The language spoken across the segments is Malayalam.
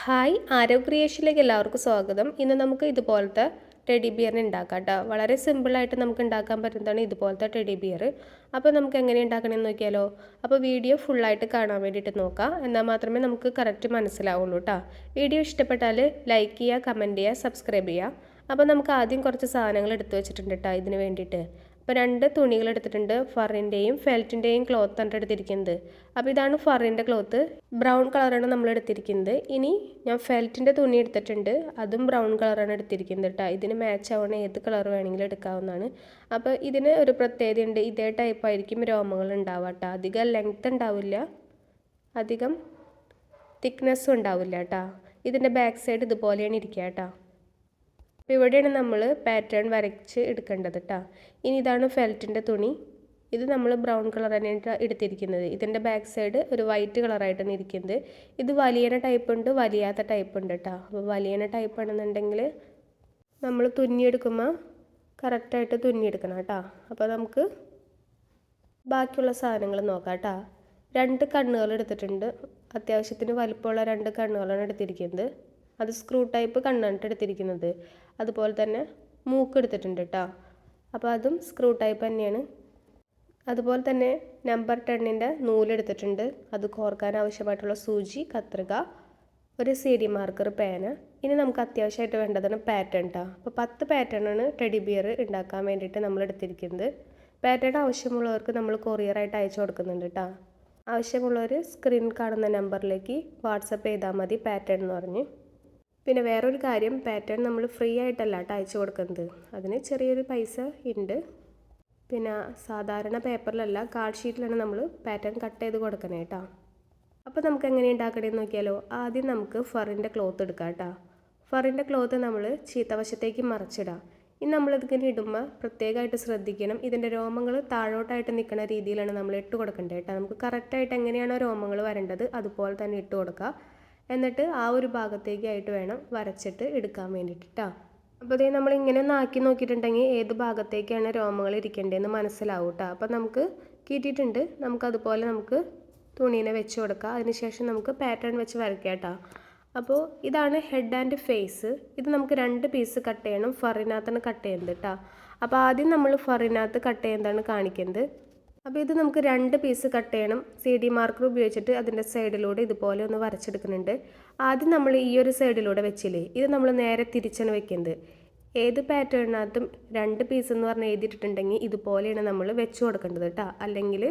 ഹായ് ആരോഗ്യ ക്രിയേഷനിലേക്ക് എല്ലാവർക്കും സ്വാഗതം. ഇന്ന് നമുക്ക് ഇതുപോലത്തെ ടെഡി ബിയറിനെ ഉണ്ടാക്കാം കേട്ടോ. വളരെ സിമ്പിളായിട്ട് നമുക്ക് ഉണ്ടാക്കാൻ പറ്റുന്നതാണ് ഇതുപോലത്തെ ടെഡി ബിയർ. അപ്പോൾ നമുക്ക് എങ്ങനെ ഉണ്ടാക്കണമെന്ന് നോക്കിയാലോ. അപ്പോൾ വീഡിയോ ഫുള്ളായിട്ട് കാണാൻ വേണ്ടിയിട്ട് നോക്കാം, എന്നാൽ മാത്രമേ നമുക്ക് കറക്റ്റ് മനസ്സിലാവുള്ളൂ കേട്ടോ. വീഡിയോ ഇഷ്ടപ്പെട്ടാൽ ലൈക്ക് ചെയ്യുക, കമൻറ്റ് ചെയ്യുക, സബ്സ്ക്രൈബ് ചെയ്യുക. അപ്പോൾ നമുക്ക് ആദ്യം കുറച്ച് സാധനങ്ങൾ എടുത്തു വെച്ചിട്ടുണ്ട് കേട്ടോ ഇതിന് വേണ്ടിയിട്ട്. അപ്പോൾ 2 തുണികൾ എടുത്തിട്ടുണ്ട്. ഫറിൻ്റെയും ഫെൽറ്റിൻ്റെയും ക്ലോത്താണ് എടുത്തിരിക്കുന്നത്. അപ്പോൾ ഇതാണ് ഫറിൻ്റെ ക്ലോത്ത്, ബ്രൗൺ കളറാണ് നമ്മൾ എടുത്തിരിക്കുന്നത്. ഇനി ഞാൻ ഫെൽറ്റിൻ്റെ തുണി എടുത്തിട്ടുണ്ട്, അതും ബ്രൗൺ കളറാണ് എടുത്തിരിക്കുന്നത് കേട്ടോ. ഇതിന് മാച്ച് ആവണ ഏത് കളർ വേണമെങ്കിലും എടുക്കാവുന്നതാണ്. അപ്പോൾ ഇതിന് ഒരു പ്രത്യേകതയുണ്ട്, ഇതേ ടൈപ്പായിരിക്കും രോമങ്ങൾ ഉണ്ടാവുക കേട്ടോ. അധികം ലെങ്ത് ഉണ്ടാവില്ല, അധികം തിക്നെസ്സും ഉണ്ടാവില്ല കേട്ടോ. ഇതിൻ്റെ ബാക്ക് സൈഡ് ഇതുപോലെയാണ് ഇരിക്കുക കേട്ടോ. അപ്പോൾ ഇവിടെയാണ് നമ്മൾ പാറ്റേൺ വരച്ച് എടുക്കേണ്ടത് കേട്ടോ. ഇനി ഇതാണ് ഫെൽറ്റിൻ്റെ തുണി, ഇത് നമ്മൾ ബ്രൗൺ കളർ തന്നെയാണ് എടുത്തിരിക്കുന്നത്. ഇതിൻ്റെ ബാക്ക് സൈഡ് ഒരു വൈറ്റ് കളറായിട്ടാണ് ഇരിക്കുന്നത്. ഇത് വലിയന ടൈപ്പ് ഉണ്ട്, വലിയാത്ത ടൈപ്പ് ഉണ്ട് കേട്ടോ. അപ്പോൾ വലിയന ടൈപ്പ് ആണെന്നുണ്ടെങ്കിൽ നമ്മൾ തുന്നിയെടുക്കുമ്പോൾ കറക്റ്റായിട്ട് തുന്നിയെടുക്കണം കേട്ടോ. അപ്പോൾ നമുക്ക് ബാക്കിയുള്ള സാധനങ്ങൾ നോക്കാം കേട്ടോ. 2 കണ്ണുകൾ എടുത്തിട്ടുണ്ട്, അത്യാവശ്യത്തിന് വലിപ്പമുള്ള 2 കണ്ണുകളാണ് എടുത്തിരിക്കുന്നത്. അത് സ്ക്രൂ ടൈപ്പ് കണ്ണാണ് എടുത്തിരിക്കുന്നത്. അതുപോലെ തന്നെ മൂക്ക് എടുത്തിട്ടുണ്ട് കേട്ടോ. അപ്പോൾ അതും സ്ക്രൂ ടൈപ്പ് തന്നെയാണ്. അതുപോലെ തന്നെ നമ്പർ 10ൻ്റെ നൂലെടുത്തിട്ടുണ്ട്, അത് കോർക്കാൻ ആവശ്യമായിട്ടുള്ള സൂചി, കത്രിക, ഒരു CD മാർക്കർ, പേന. ഇനി നമുക്ക് അത്യാവശ്യമായിട്ട് വേണ്ടതാണ് പാറ്റേൺ കേട്ടോ. അപ്പോൾ 10 പാറ്റേണാണ് ടെഡി ബിയർ ഉണ്ടാക്കാൻ വേണ്ടിയിട്ട് നമ്മൾ എടുത്തിരിക്കുന്നത്. പാറ്റേൺ ആവശ്യമുള്ളവർക്ക് നമ്മൾ കൊറിയറായിട്ട് അയച്ചു കൊടുക്കുന്നുണ്ട് കേട്ടോ. ആവശ്യമുള്ളവർ സ്ക്രീൻ കാണുന്ന നമ്പറിലേക്ക് വാട്സപ്പ് ചെയ്താൽ മതി പാറ്റേൺ എന്ന് പറഞ്ഞ്. പിന്നെ വേറൊരു കാര്യം, പാറ്റേൺ നമ്മൾ ഫ്രീ ആയിട്ടല്ല കേട്ടോ അയച്ചു കൊടുക്കുന്നത്, അതിന് ചെറിയൊരു പൈസ ഉണ്ട്. പിന്നെ സാധാരണ പേപ്പറിലല്ല, കാർഡ് ഷീറ്റിലാണ് നമ്മൾ പാറ്റേൺ കട്ട് ചെയ്ത് കൊടുക്കണേ കേട്ടോ. അപ്പോൾ നമുക്ക് എങ്ങനെ ഉണ്ടാക്കണമെന്ന് നോക്കിയാലോ. ആദ്യം നമുക്ക് ഫറിൻ്റെ ക്ലോത്ത് എടുക്കാം കേട്ടോ. ഫറിൻ്റെ ക്ലോത്ത് നമ്മൾ ചീത്തവശത്തേക്ക് മറച്ചിടാം. ഇനി നമ്മളിതിങ്ങനെ ഇടുമ്പോൾ പ്രത്യേകമായിട്ട് ശ്രദ്ധിക്കണം, ഇതിൻ്റെ രോമങ്ങൾ താഴോട്ടായിട്ട് നിൽക്കുന്ന രീതിയിലാണ് നമ്മൾ ഇട്ട് കൊടുക്കേണ്ടത് കേട്ടോ. നമുക്ക് കറക്റ്റായിട്ട് എങ്ങനെയാണോ രോമങ്ങൾ വരേണ്ടത് അതുപോലെ തന്നെ ഇട്ട് കൊടുക്കുക. എന്നിട്ട് ആ ഒരു ഭാഗത്തേക്കായിട്ട് വേണം വരച്ചിട്ട് എടുക്കാൻ വേണ്ടിയിട്ട് കേട്ടോ. അപ്പോൾ ഇതേ നമ്മളിങ്ങനെ ഒന്ന് ആക്കി നോക്കിയിട്ടുണ്ടെങ്കിൽ ഏത് ഭാഗത്തേക്കാണ് രോമങ്ങൾ ഇരിക്കേണ്ടതെന്ന് മനസ്സിലാവും കേട്ടോ. അപ്പോൾ നമുക്ക് കിട്ടിയിട്ടുണ്ട്, നമുക്കതുപോലെ നമുക്ക് തുണീനെ വെച്ച് കൊടുക്കുക. അതിനുശേഷം നമുക്ക് പാറ്റേൺ വെച്ച് വരയ്ക്കാം കേട്ടോ. അപ്പോൾ ഇതാണ് ഹെഡ് ആൻഡ് ഫേസ്. ഇത് നമുക്ക് 2 പീസ് കട്ട് ചെയ്യണം, ഫറിനകത്താണ് കട്ട് ചെയ്യുന്നത് കേട്ടോ. അപ്പോൾ ആദ്യം നമ്മൾ ഫറിനകത്ത് കട്ട് ചെയ്യുന്നതാണ് കാണിക്കുന്നത്. അപ്പോൾ ഇത് നമുക്ക് 2 പീസ് കട്ട് ചെയ്യണം. CD മാർക്കർ ഉപയോഗിച്ചിട്ട് അതിൻ്റെ സൈഡിലൂടെ ഇതുപോലെ ഒന്ന് വരച്ചെടുക്കുന്നുണ്ട്. ആദ്യം നമ്മൾ ഈ ഒരു സൈഡിലൂടെ വെച്ചില്ലേ, ഇത് നമ്മൾ നേരെ തിരിച്ചാണ് വെക്കുന്നത്. ഏത് പാറ്റേണിനകത്തും 2 പീസ് എന്ന് പറഞ്ഞ് എഴുതിയിട്ടുണ്ടെങ്കിൽ ഇതുപോലെയാണ് നമ്മൾ വെച്ച് കൊടുക്കേണ്ടത് കേട്ടോ. അല്ലെങ്കിൽ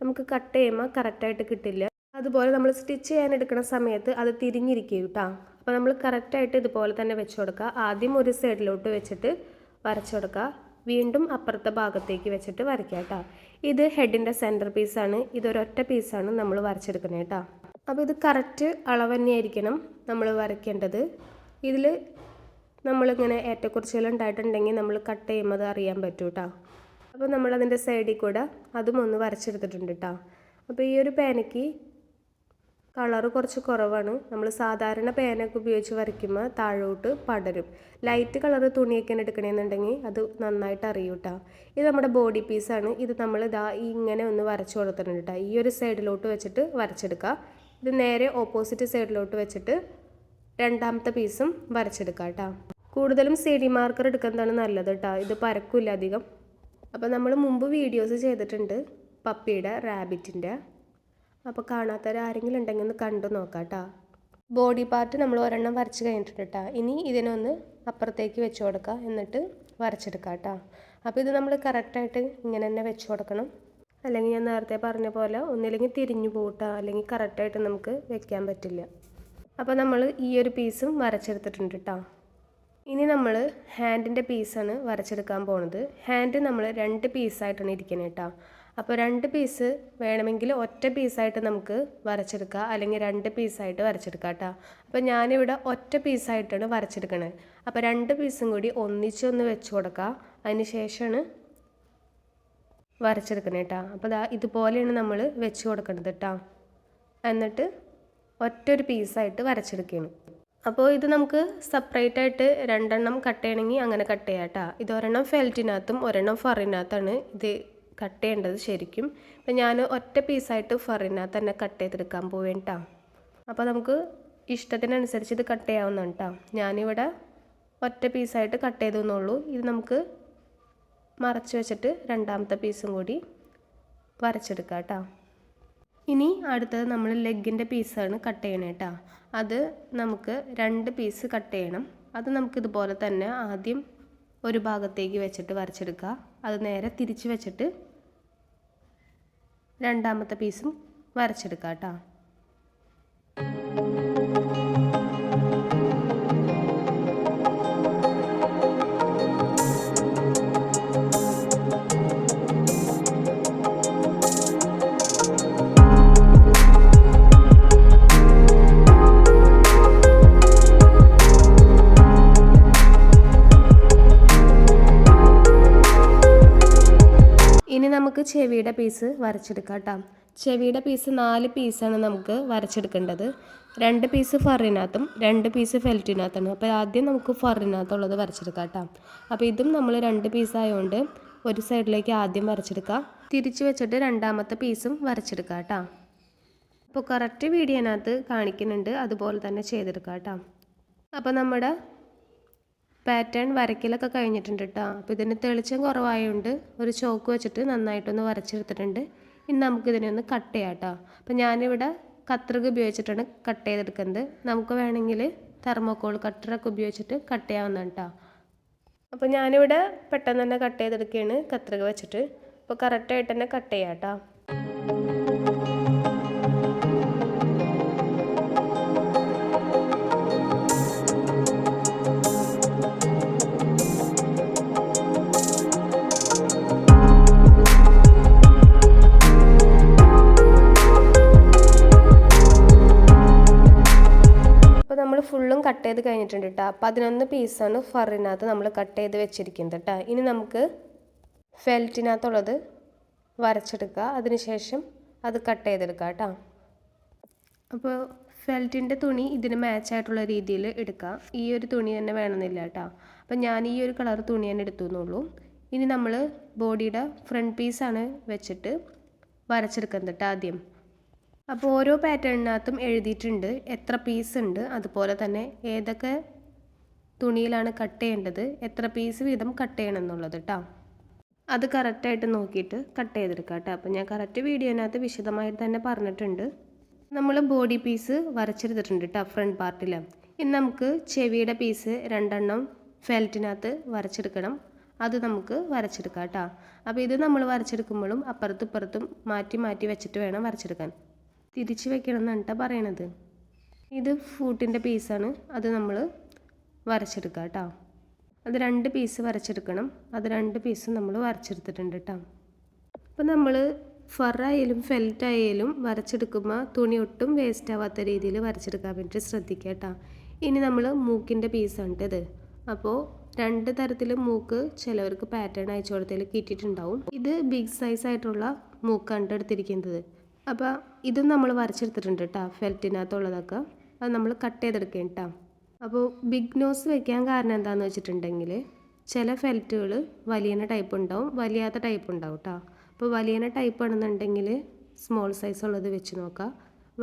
നമുക്ക് കട്ട് ചെയ്യുമ്പോൾ കറക്റ്റായിട്ട് കിട്ടില്ല. അതുപോലെ നമ്മൾ സ്റ്റിച്ച് ചെയ്യാൻ എടുക്കുന്ന സമയത്ത് അത് തിരിഞ്ഞിരിക്കും കേട്ടോ. അപ്പോൾ നമ്മൾ കറക്റ്റായിട്ട് ഇതുപോലെ തന്നെ വെച്ച് കൊടുക്കുക. ആദ്യം ഒരു സൈഡിലോട്ട് വെച്ചിട്ട് വരച്ചു കൊടുക്കുക, വീണ്ടും അപ്പുറത്തെ ഭാഗത്തേക്ക് വെച്ചിട്ട് വരയ്ക്കുക കേട്ടോ. ഇത് ഹെഡിൻ്റെ സെൻറ്റർ പീസാണ്, ഇതൊരൊറ്റ പീസാണ് നമ്മൾ വരച്ചെടുക്കുന്നത് കേട്ടോ. അപ്പോൾ ഇത് കറക്റ്റ് അളവ് തന്നെയായിരിക്കണം നമ്മൾ വരയ്ക്കേണ്ടത്. ഇതിൽ നമ്മളിങ്ങനെ ഏറ്റക്കുറച്ചിലും ഉണ്ടായിട്ടുണ്ടെങ്കിൽ നമ്മൾ കട്ട് ചെയ്യുമ്പോൾ അത് അറിയാൻ പറ്റും കേട്ടോ. അപ്പോൾ നമ്മളതിൻ്റെ സൈഡിൽ കൂടെ അതും ഒന്ന് വരച്ചെടുത്തിട്ടുണ്ട് കേട്ടോ. അപ്പോൾ ഈ ഒരു പേനയ്ക്ക് കളറ് കുറച്ച് കുറവാണ്. നമ്മൾ സാധാരണ പേനൊക്കെ ഉപയോഗിച്ച് വരയ്ക്കുമ്പോൾ താഴോട്ട് പടരും. ലൈറ്റ് കളറ് തുണിയൊക്കെ എടുക്കണമെന്നുണ്ടെങ്കിൽ അത് നന്നായിട്ട് അറിയും കേട്ടോ. ഇത് നമ്മുടെ ബോഡി പീസാണ്. ഇത് നമ്മൾ ഇതാ ഇങ്ങനെ ഒന്ന് വരച്ചു കൊടുത്തിട്ടുണ്ട് കേട്ടോ. ഈ ഒരു സൈഡിലോട്ട് വെച്ചിട്ട് വരച്ചെടുക്കുക. ഇത് നേരെ ഓപ്പോസിറ്റ് സൈഡിലോട്ട് വെച്ചിട്ട് 2ാമത്തെ പീസും വരച്ചെടുക്കുക കേട്ടോ. കൂടുതലും CD മാർക്കർ എടുക്കുന്നതാണ് നല്ലത് കേട്ടോ, ഇത് പരക്കില്ല അധികം. അപ്പോൾ നമ്മൾ മുമ്പ് വീഡിയോസ് ചെയ്തിട്ടുണ്ട് പപ്പിയുടെ, റാബിറ്റിൻ്റെ. അപ്പോൾ കാണാത്തവരാരെങ്കിലും ഉണ്ടെങ്കിൽ ഒന്ന് കണ്ടു നോക്കാം കേട്ടോ. ബോഡി പാർട്ട് നമ്മൾ ഒരെണ്ണം വരച്ച് കഴിഞ്ഞിട്ടുണ്ട് കേട്ടോ. ഇനി ഇതിനൊന്ന് അപ്പുറത്തേക്ക് വെച്ച് കൊടുക്കുക, എന്നിട്ട് വരച്ചെടുക്കാം കേട്ടോ. അപ്പോൾ ഇത് നമ്മൾ കറക്റ്റായിട്ട് ഇങ്ങനെ തന്നെ വെച്ച് കൊടുക്കണം, അല്ലെങ്കിൽ ഞാൻ നേരത്തെ പറഞ്ഞ പോലെ ഒന്നില്ലെങ്കിൽ തിരിഞ്ഞു പോകട്ടോ, അല്ലെങ്കിൽ കറക്റ്റായിട്ട് നമുക്ക് വെക്കാൻ പറ്റില്ല. അപ്പോൾ നമ്മൾ ഈ ഒരു പീസും വരച്ചെടുത്തിട്ടുണ്ട് കേട്ടോ. ഇനി നമ്മൾ ഹാൻഡിൻ്റെ പീസാണ് വരച്ചെടുക്കാൻ പോകുന്നത്. ഹാൻഡ് നമ്മൾ 2 പീസായിട്ടാണ് ഇരിക്കുന്നത് കേട്ടോ. അപ്പോൾ 2 പീസ് വേണമെങ്കിൽ ഒറ്റ പീസായിട്ട് നമുക്ക് വരച്ചെടുക്കാം, അല്ലെങ്കിൽ 2 പീസായിട്ട് വരച്ചെടുക്കാം കേട്ടോ. അപ്പോൾ ഞാനിവിടെ ഒറ്റ പീസായിട്ടാണ് വരച്ചെടുക്കണത്. അപ്പോൾ 2 പീസും കൂടി ഒന്നിച്ചൊന്ന് വെച്ച് കൊടുക്കുക, അതിന് ശേഷമാണ് വരച്ചെടുക്കണേ കേട്ടോ. അപ്പോൾ ഇതുപോലെയാണ് നമ്മൾ വെച്ച് കൊടുക്കേണ്ടത് കേട്ടോ. എന്നിട്ട് ഒറ്റൊരു പീസായിട്ട് വരച്ചെടുക്കുകയാണ്. അപ്പോൾ ഇത് നമുക്ക് സെപ്പറേറ്റ് ആയിട്ട് 2 എണ്ണം കട്ട് ചെയ്യണമെങ്കിൽ അങ്ങനെ കട്ട് ചെയ്യാം കേട്ടോ. ഇത് ഒരെണ്ണം ഫെൽറ്റിനകത്തും ഒരെണ്ണം ഫറിനകത്താണ് ഇത് കട്ട് ചെയ്യേണ്ടത് ശരിക്കും. അപ്പം ഞാൻ ഒറ്റ പീസായിട്ട് ഫറിനകത്ത് തന്നെ കട്ട് ചെയ്തെടുക്കാൻ പോവേണ്ട. അപ്പോൾ നമുക്ക് ഇഷ്ടത്തിനനുസരിച്ച് ഇത് കട്ട് ചെയ്യാവുന്നതാണ് കേട്ടോ. ഞാനിവിടെ ഒറ്റ പീസായിട്ട് കട്ട് ചെയ്തെന്നുള്ളൂ. ഇത് നമുക്ക് മറച്ച് വെച്ചിട്ട് രണ്ടാമത്തെ പീസും കൂടി വരച്ചെടുക്കാം കേട്ടോ. ഇനി അടുത്തത് നമ്മൾ ലെഗിൻ്റെ പീസാണ് കട്ട് ചെയ്യണേ കേട്ടോ. അത് നമുക്ക് 2 പീസ് കട്ട് ചെയ്യണം. അത് നമുക്കിതുപോലെ തന്നെ ആദ്യം ഒരു ഭാഗത്തേക്ക് വെച്ചിട്ട് വരച്ചെടുക്കുക. അത് നേരെ തിരിച്ച് വെച്ചിട്ട് രണ്ടാമത്തെ പീസും വരച്ചെടുക്കുക കേട്ടോ. ഇനി നമുക്ക് ചെവിയുടെ പീസ് വരച്ചെടുക്കാം കേട്ടോ. ചെവിയുടെ പീസ് 4 പീസാണ് നമുക്ക് വരച്ചെടുക്കേണ്ടത്. 2 പീസ് ഫറിനകത്തും 2 പീസ് ഫെൽറ്റിനകത്താണ്. അപ്പോൾ ആദ്യം നമുക്ക് ഫറിനകത്തുള്ളത് വരച്ചെടുക്കാം കേട്ടോ. അപ്പോൾ ഇതും നമ്മൾ 2 പീസായതുകൊണ്ട് ഒരു സൈഡിലേക്ക് ആദ്യം വരച്ചെടുക്കുക. തിരിച്ച് വെച്ചിട്ട് രണ്ടാമത്തെ പീസും വരച്ചെടുക്കാം കേട്ടോ. അപ്പോൾ കറക്റ്റ് വീഡിയോനകത്ത് കാണിക്കുന്നുണ്ട്, അതുപോലെ തന്നെ ചെയ്തെടുക്കാം കേട്ടോ. അപ്പോൾ നമ്മുടെ പാറ്റേൺ വരയ്ക്കലൊക്കെ കഴിഞ്ഞിട്ടുണ്ട് കേട്ടോ. അപ്പോൾ ഇതിന് തെളിച്ചം കുറവായതുകൊണ്ട് ഒരു ചോക്ക് വെച്ചിട്ട് നന്നായിട്ടൊന്ന് വരച്ചെടുത്തിട്ടുണ്ട്. ഇനി നമുക്കിതിനെ ഒന്ന് കട്ട് ചെയ്യാം കേട്ടോ. അപ്പോൾ ഞാനിവിടെ കത്രിക ഉപയോഗിച്ചിട്ടാണ് കട്ട് ചെയ്തെടുക്കുന്നത്. നമുക്ക് വേണമെങ്കിൽ തെർമോക്കോൾ കട്ടറൊക്കെ ഉപയോഗിച്ചിട്ട് കട്ട് ചെയ്യാവുന്നതാണ് കേട്ടോ. അപ്പോൾ ഞാനിവിടെ പെട്ടെന്ന് തന്നെ കട്ട് ചെയ്തെടുക്കുകയാണ് കത്രിക വെച്ചിട്ട്. അപ്പോൾ കറക്റ്റായിട്ട് തന്നെ കട്ട് ചെയ്യാം കേട്ടോ. നമ്മൾ ഫുള്ളും കട്ട് ചെയ്ത് കഴിഞ്ഞിട്ടുണ്ട് കേട്ടോ. 11 പീസാണ് ഫറിനകത്ത് നമ്മൾ കട്ട് ചെയ്ത് വെച്ചിരിക്കുന്നത് കേട്ടോ. ഇനി നമുക്ക് ഫെൽറ്റിനകത്തുള്ളത് വരച്ചെടുക്കുക. അതിനുശേഷം അത് കട്ട് ചെയ്തെടുക്കുക കേട്ടോ. അപ്പോൾ ഫെൽറ്റിൻ്റെ തുണി ഇതിന് മാച്ചായിട്ടുള്ള രീതിയിൽ എടുക്കുക. ഈ ഒരു തുണി തന്നെ വേണമെന്നില്ല കേട്ടോ. അപ്പോൾ ഞാൻ ഈ ഒരു കളർ തുണി തന്നെ എടുത്തു എന്നുള്ളൂ. ഇനി നമ്മൾ ബോഡിയുടെ ഫ്രണ്ട് പീസാണ് വെച്ചിട്ട് വരച്ചെടുക്കുന്നത് കേട്ടോ ആദ്യം. അപ്പോൾ ഓരോ പാറ്റേണിനകത്തും എഴുതിയിട്ടുണ്ട് എത്ര പീസ് ഉണ്ട്, അതുപോലെ തന്നെ ഏതൊക്കെ തുണിയിലാണ് കട്ട് ചെയ്യേണ്ടത്, എത്ര പീസ് വീതം കട്ട് ചെയ്യണം എന്നുള്ളത് കേട്ടോ. അത് കറക്റ്റായിട്ട് നോക്കിയിട്ട് കട്ട് ചെയ്തെടുക്കാം കേട്ടോ. അപ്പോൾ ഞാൻ കറക്റ്റ് വീഡിയോനകത്ത് വിശദമായിട്ട് തന്നെ പറഞ്ഞിട്ടുണ്ട്. നമ്മൾ ബോഡി പീസ് വരച്ചെടുത്തിട്ടുണ്ട് കേട്ടോ ഫ്രണ്ട് പാർട്ടിൽ. ഇനി നമുക്ക് ചെവിയുടെ പീസ് 2 ഫെൽറ്റിനകത്ത് വരച്ചെടുക്കണം. അത് നമുക്ക് വരച്ചെടുക്കാം കേട്ടോ. അപ്പോൾ ഇത് നമ്മൾ വരച്ചെടുക്കുമ്പോഴും അപ്പുറത്തും ഇപ്പുറത്തും മാറ്റി മാറ്റി വെച്ചിട്ട് വേണം വരച്ചെടുക്കാൻ. തിരിച്ച് വെക്കണം എന്നാണ് കേട്ടോ പറയണത്. ഇത് ഫൂട്ടിൻ്റെ പീസാണ്, അത് നമ്മൾ വരച്ചെടുക്കാം കേട്ടോ. അത് 2 പീസ് വരച്ചെടുക്കണം. അത് 2 പീസ് നമ്മൾ വരച്ചെടുത്തിട്ടുണ്ട് കേട്ടോ. അപ്പോൾ നമ്മൾ ഫറായാലും ഫെൽറ്റായാലും വരച്ചെടുക്കുമ്പോൾ തുണി ഒട്ടും വേസ്റ്റ് ആവാത്ത രീതിയിൽ വരച്ചെടുക്കാൻ വേണ്ടി ശ്രദ്ധിക്കുക കേട്ടോ. ഇനി നമ്മൾ മൂക്കിൻ്റെ പീസാണ് ഇത്. അപ്പോൾ 2 തരത്തിൽ മൂക്ക് ചിലവർക്ക് പാറ്റേൺ അയച്ചു കൊടുത്തതിൽ കിട്ടിയിട്ടുണ്ടാവും. ഇത് ബിഗ് സൈസ് ആയിട്ടുള്ള മൂക്കാണ് എടുത്തിരിക്കുന്നത്. അപ്പോൾ ഇതും നമ്മൾ വരച്ചെടുത്തിട്ടുണ്ട് കേട്ടോ ഫെൽറ്റിനകത്തുള്ളതൊക്കെ. അത് നമ്മൾ കട്ട് ചെയ്തെടുക്കാം കേട്ടോ. അപ്പോൾ ബിഗ് നോസ് വെക്കാൻ കാരണം എന്താണെന്ന് വെച്ചിട്ടുണ്ടെങ്കിൽ ചില ഫെൽറ്റുകൾ വലിയ ടൈപ്പ് ഉണ്ടാവും, വലിയാത്ത ടൈപ്പ് ഉണ്ടാവും കേട്ടോ. അപ്പോൾ വലിയ ടൈപ്പ് ആണെന്നുണ്ടെങ്കിൽ സ്മോൾ സൈസ് ഉള്ളത് വെച്ച് നോക്കാം,